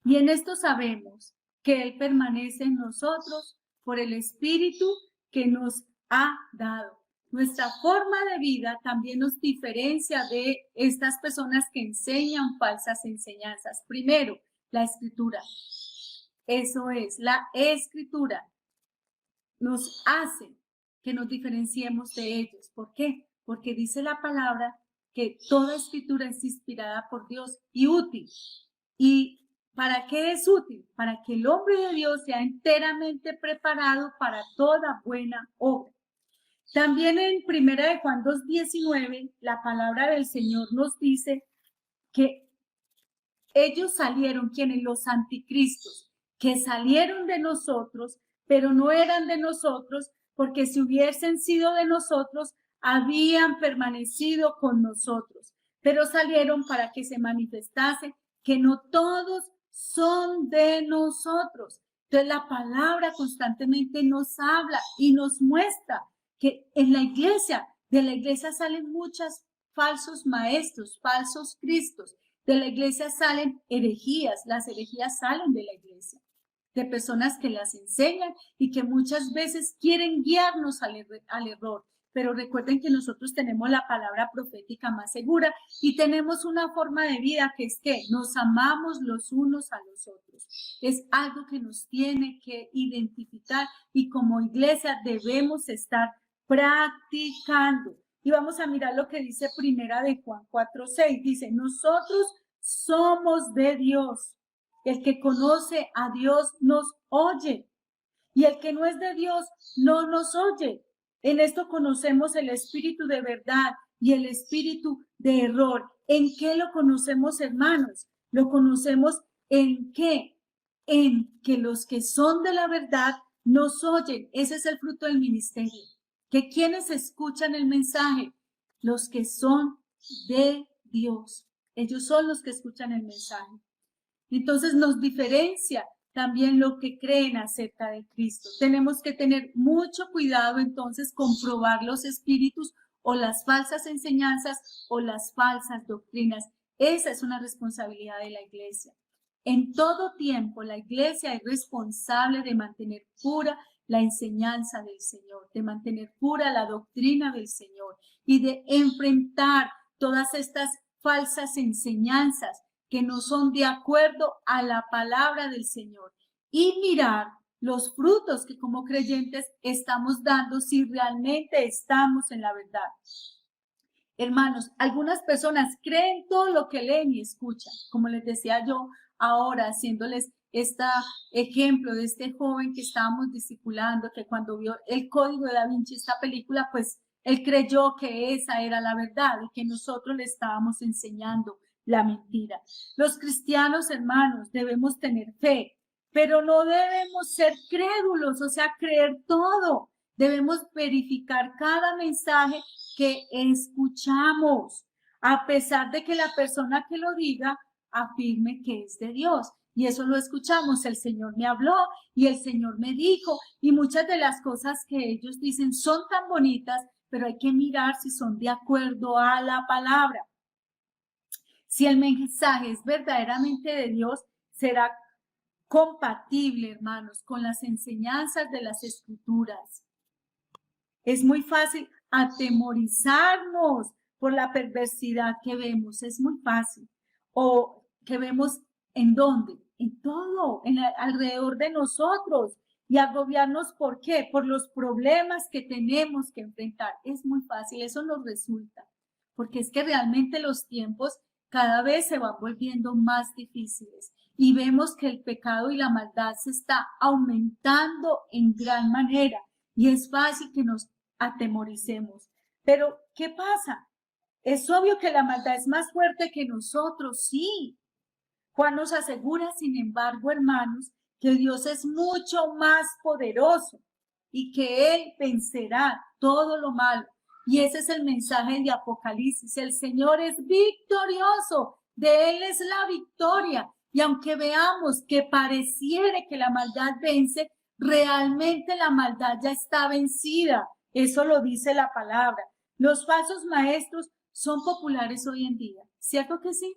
Y en esto sabemos que Él permanece en nosotros por el Espíritu que nos ha dado. Nuestra forma de vida también nos diferencia de estas personas que enseñan falsas enseñanzas. Primero, la Escritura. Eso es, la Escritura nos hace que nos diferenciemos de ellos. ¿Por qué? Porque dice la palabra que toda Escritura es inspirada por Dios y útil. ¿Y para qué es útil? Para que el hombre de Dios sea enteramente preparado para toda buena obra. También en Primera de Juan 2:19, la palabra del Señor nos dice que ellos salieron, quienes los anticristos, que salieron de nosotros, pero no eran de nosotros, porque si hubiesen sido de nosotros, habían permanecido con nosotros, pero salieron para que se manifestase que no todos son de nosotros. Entonces la palabra constantemente nos habla y nos muestra que en la iglesia, de la iglesia salen muchos falsos maestros, falsos cristos. De la iglesia salen herejías, las herejías salen de la iglesia, de personas que las enseñan y que muchas veces quieren guiarnos al error. Pero recuerden que nosotros tenemos la palabra profética más segura y tenemos una forma de vida que es que nos amamos los unos a los otros. Es algo que nos tiene que identificar y como iglesia debemos estar practicando. Y vamos a mirar lo que dice Primera de Juan 4:6. Dice, nosotros somos de Dios. El que conoce a Dios nos oye. Y el que no es de Dios no nos oye. En esto conocemos el espíritu de verdad y el espíritu de error. ¿En qué lo conocemos, hermanos? Lo conocemos en qué? En que los que son de la verdad nos oyen. Ese es el fruto del ministerio. Que quienes escuchan el mensaje, los que son de Dios. Ellos son los que escuchan el mensaje. Entonces nos diferencia también lo que creen acerca de Cristo. Tenemos que tener mucho cuidado entonces con probar los espíritus o las falsas enseñanzas o las falsas doctrinas. Esa es una responsabilidad de la iglesia. En todo tiempo la iglesia es responsable de mantener pura la enseñanza del Señor, de mantener pura la doctrina del Señor y de enfrentar todas estas falsas enseñanzas que no son de acuerdo a la palabra del Señor y mirar los frutos que como creyentes estamos dando si realmente estamos en la verdad. Hermanos, algunas personas creen todo lo que leen y escuchan, como les decía yo ahora, haciéndoles este ejemplo de este joven que estábamos discipulando, que cuando vio el Código de Da Vinci, esta película, pues él creyó que esa era la verdad y que nosotros le estábamos enseñando la mentira. Los cristianos, hermanos, debemos tener fe, pero no debemos ser crédulos, o sea, creer todo. Debemos verificar cada mensaje que escuchamos, a pesar de que la persona que lo diga afirme que es de Dios. Y eso lo escuchamos, el Señor me habló y el Señor me dijo, y muchas de las cosas que ellos dicen son tan bonitas, pero hay que mirar si son de acuerdo a la palabra. Si el mensaje es verdaderamente de Dios, será compatible, hermanos, con las enseñanzas de las Escrituras. Es muy fácil atemorizarnos por la perversidad que vemos, es muy fácil. O que vemos en dónde, en todo, alrededor de nosotros. Y agobiarnos, ¿por qué? Por los problemas que tenemos que enfrentar. Es muy fácil, eso nos resulta. Porque es que realmente los tiempos cada vez se van volviendo más difíciles. Y vemos que el pecado y la maldad se está aumentando en gran manera. Y es fácil que nos atemoricemos. Pero, ¿qué pasa? Es obvio que la maldad es más fuerte que nosotros, sí. Juan nos asegura, sin embargo, hermanos, que Dios es mucho más poderoso y que Él vencerá todo lo malo. Y ese es el mensaje de Apocalipsis. El Señor es victorioso, de Él es la victoria. Y aunque veamos que pareciere que la maldad vence, realmente la maldad ya está vencida. Eso lo dice la palabra. Los falsos maestros son populares hoy en día, ¿cierto que sí?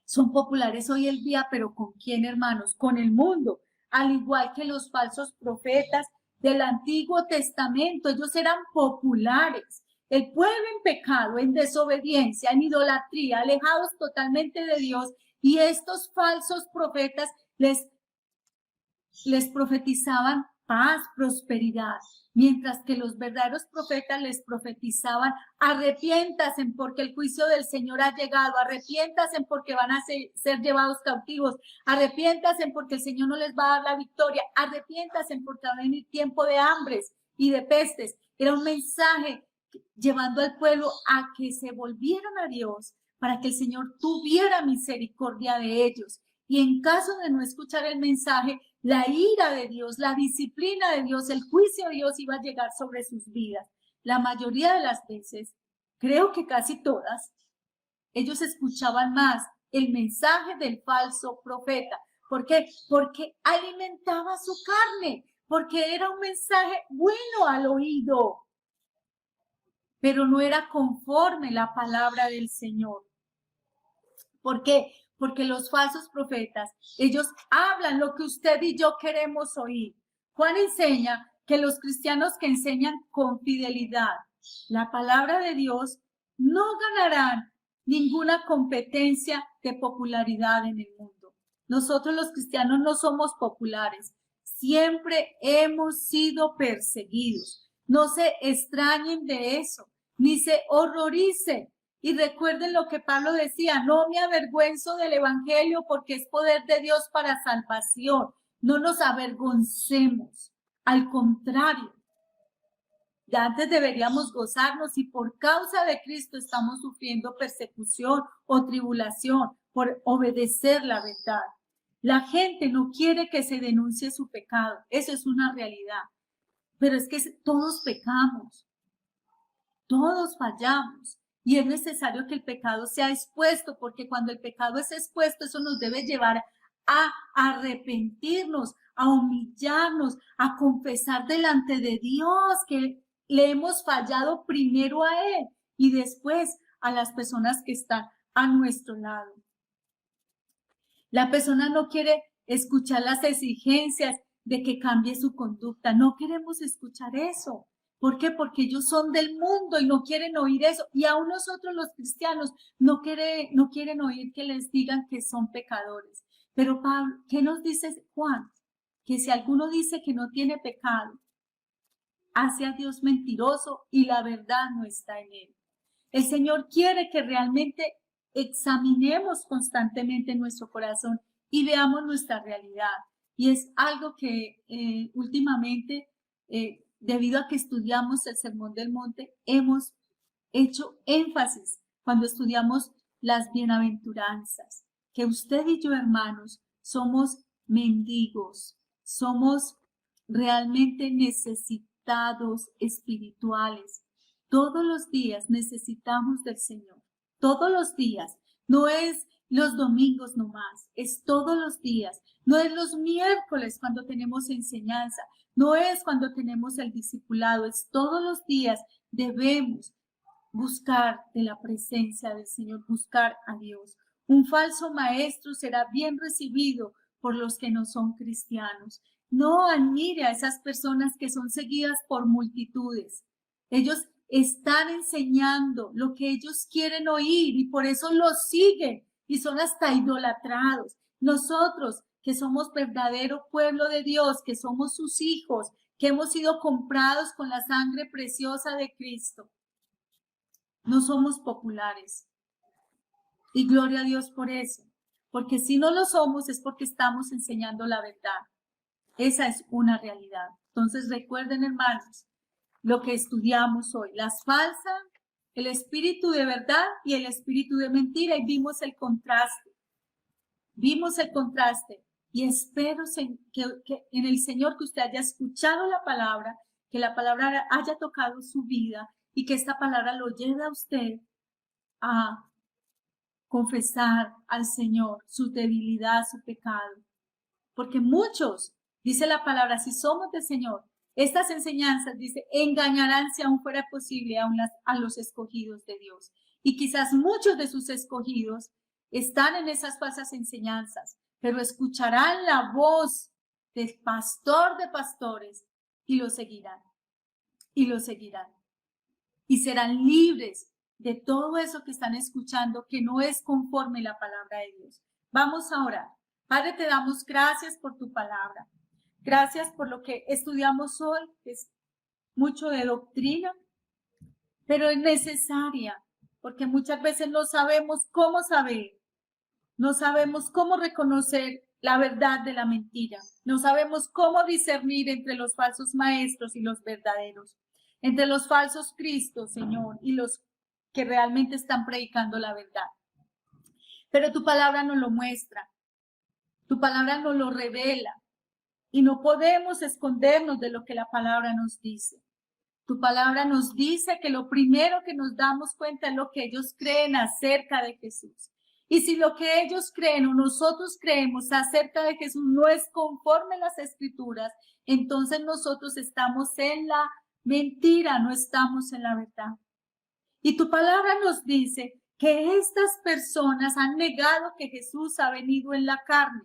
Son populares hoy en día, pero ¿con quién, hermanos? Con el mundo, al igual que los falsos profetas del Antiguo Testamento. Ellos eran populares. El pueblo en pecado, en desobediencia, en idolatría, alejados totalmente de Dios, y estos falsos profetas les profetizaban paz, prosperidad, mientras que los verdaderos profetas les profetizaban: arrepiéntanse porque el juicio del Señor ha llegado, arrepiéntanse porque van a ser llevados cautivos, arrepiéntanse porque el Señor no les va a dar la victoria, arrepiéntanse porque va a venir tiempo de hambres y de pestes. Era un mensaje llevando al pueblo a que se volvieran a Dios, para que el Señor tuviera misericordia de ellos. Y en caso de no escuchar el mensaje, la ira de Dios, la disciplina de Dios, el juicio de Dios iba a llegar sobre sus vidas. La mayoría de las veces, creo que casi todas, ellos escuchaban más el mensaje del falso profeta. ¿Por qué? Porque alimentaba su carne, porque era un mensaje bueno al oído, pero no era conforme la palabra del Señor. ¿Por qué? Porque los falsos profetas, ellos hablan lo que usted y yo queremos oír. Juan enseña que los cristianos que enseñan con fidelidad la palabra de Dios no ganarán ninguna competencia de popularidad en el mundo. Nosotros los cristianos no somos populares, siempre hemos sido perseguidos. No se extrañen de eso, ni se horroricen. Y recuerden lo que Pablo decía: no me avergüenzo del evangelio porque es poder de Dios para salvación. No nos avergoncemos, al contrario. Ya antes deberíamos gozarnos y por causa de Cristo estamos sufriendo persecución o tribulación por obedecer la verdad. La gente no quiere que se denuncie su pecado, eso es una realidad. Pero es que todos pecamos, todos fallamos. Y es necesario que el pecado sea expuesto, porque cuando el pecado es expuesto, eso nos debe llevar a arrepentirnos, a humillarnos, a confesar delante de Dios que le hemos fallado primero a Él y después a las personas que están a nuestro lado. La persona no quiere escuchar las exigencias de que cambie su conducta. No queremos escuchar eso. ¿Por qué? Porque ellos son del mundo y no quieren oír eso. Y aún nosotros los cristianos no quieren oír que les digan que son pecadores. Pero Pablo, ¿qué nos dice Juan? Que si alguno dice que no tiene pecado, hace a Dios mentiroso y la verdad no está en él. El Señor quiere que realmente examinemos constantemente nuestro corazón y veamos nuestra realidad. Y es algo que últimamente, debido a que estudiamos el Sermón del Monte, hemos hecho énfasis cuando estudiamos las bienaventuranzas, que usted y yo, hermanos, somos mendigos, somos realmente necesitados espirituales. Todos los días necesitamos del Señor, todos los días. No es los domingos nomás, es todos los días. No es los miércoles cuando tenemos enseñanza, no es cuando tenemos el discipulado, es todos los días. Debemos buscar de la presencia del Señor, buscar a Dios. Un falso maestro será bien recibido por los que no son cristianos. No admire a esas personas que son seguidas por multitudes. Ellos están enseñando lo que ellos quieren oír y por eso los siguen y son hasta idolatrados. Nosotros, que somos verdadero pueblo de Dios, que somos sus hijos, que hemos sido comprados con la sangre preciosa de Cristo, no somos populares. Y gloria a Dios por eso. Porque si no lo somos es porque estamos enseñando la verdad. Esa es una realidad. Entonces recuerden, hermanos, lo que estudiamos hoy. Las falsas, el espíritu de verdad y el espíritu de mentira. Y vimos el contraste. Vimos el contraste. Y espero que en el Señor que usted haya escuchado la palabra, que la palabra haya tocado su vida y que esta palabra lo lleve a usted a confesar al Señor su debilidad, su pecado. Porque muchos, dice la palabra, si somos del Señor, estas enseñanzas, dice, engañarán si aún fuera posible a los escogidos de Dios. Y quizás muchos de sus escogidos están en esas falsas enseñanzas, pero escucharán la voz del pastor de pastores y lo seguirán. Y lo seguirán. Y serán libres de todo eso que están escuchando, que no es conforme la palabra de Dios. Vamos a orar. Padre, te damos gracias por tu palabra. Gracias por lo que estudiamos hoy, que es mucho de doctrina, pero es necesaria, porque muchas veces no sabemos cómo saber, no sabemos cómo reconocer la verdad de la mentira, no sabemos cómo discernir entre los falsos maestros y los verdaderos, entre los falsos Cristos, Señor, y los que realmente están predicando la verdad. Pero tu palabra nos lo muestra, tu palabra nos lo revela, y no podemos escondernos de lo que la palabra nos dice. Tu palabra nos dice que lo primero que nos damos cuenta es lo que ellos creen acerca de Jesús. Y si lo que ellos creen o nosotros creemos acerca de Jesús no es conforme a las Escrituras, entonces nosotros estamos en la mentira, no estamos en la verdad. Y tu palabra nos dice que estas personas han negado que Jesús ha venido en la carne.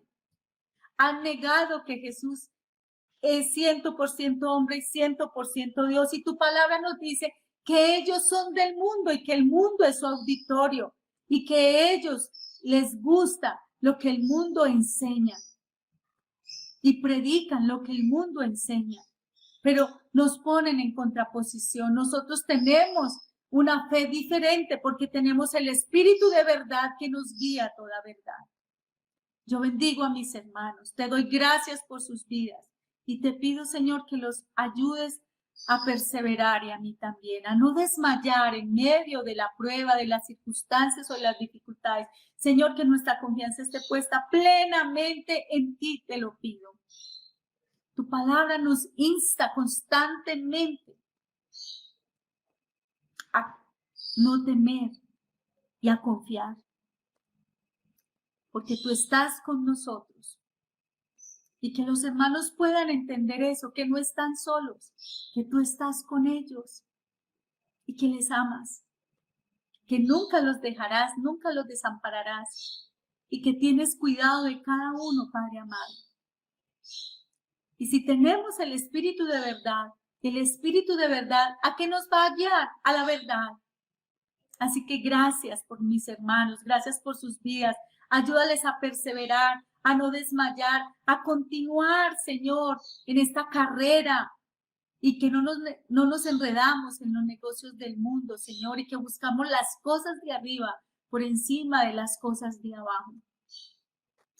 Han negado que Jesús es 100% hombre y 100% Dios. Y tu palabra nos dice que ellos son del mundo y que el mundo es su auditorio y que a ellos les gusta lo que el mundo enseña y predican lo que el mundo enseña, pero nos ponen en contraposición. Nosotros tenemos una fe diferente porque tenemos el Espíritu de verdad que nos guía a toda verdad. Yo bendigo a mis hermanos, te doy gracias por sus vidas y te pido, Señor, que los ayudes a perseverar y a mí también, a no desmayar en medio de la prueba, de las circunstancias o de las dificultades. Señor, que nuestra confianza esté puesta plenamente en ti, te lo pido. Tu palabra nos insta constantemente a no temer y a confiar, porque tú estás con nosotros. Y que los hermanos puedan entender eso, que no están solos, que tú estás con ellos y que les amas, que nunca los dejarás, nunca los desampararás y que tienes cuidado de cada uno, Padre amado. Y si tenemos el Espíritu de verdad, ¿a qué nos va a guiar? A la verdad. Así que gracias por mis hermanos, gracias por sus vidas. Ayúdales a perseverar, a no desmayar, a continuar, Señor, en esta carrera y que no nos enredamos en los negocios del mundo, Señor, y que buscamos las cosas de arriba por encima de las cosas de abajo.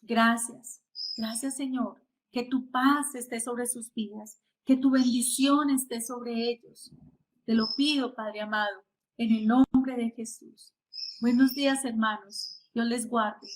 Gracias. Gracias, Señor. Que tu paz esté sobre sus vidas, que tu bendición esté sobre ellos. Te lo pido, Padre amado, en el nombre de Jesús. Buenos días, hermanos. Dios les guarde.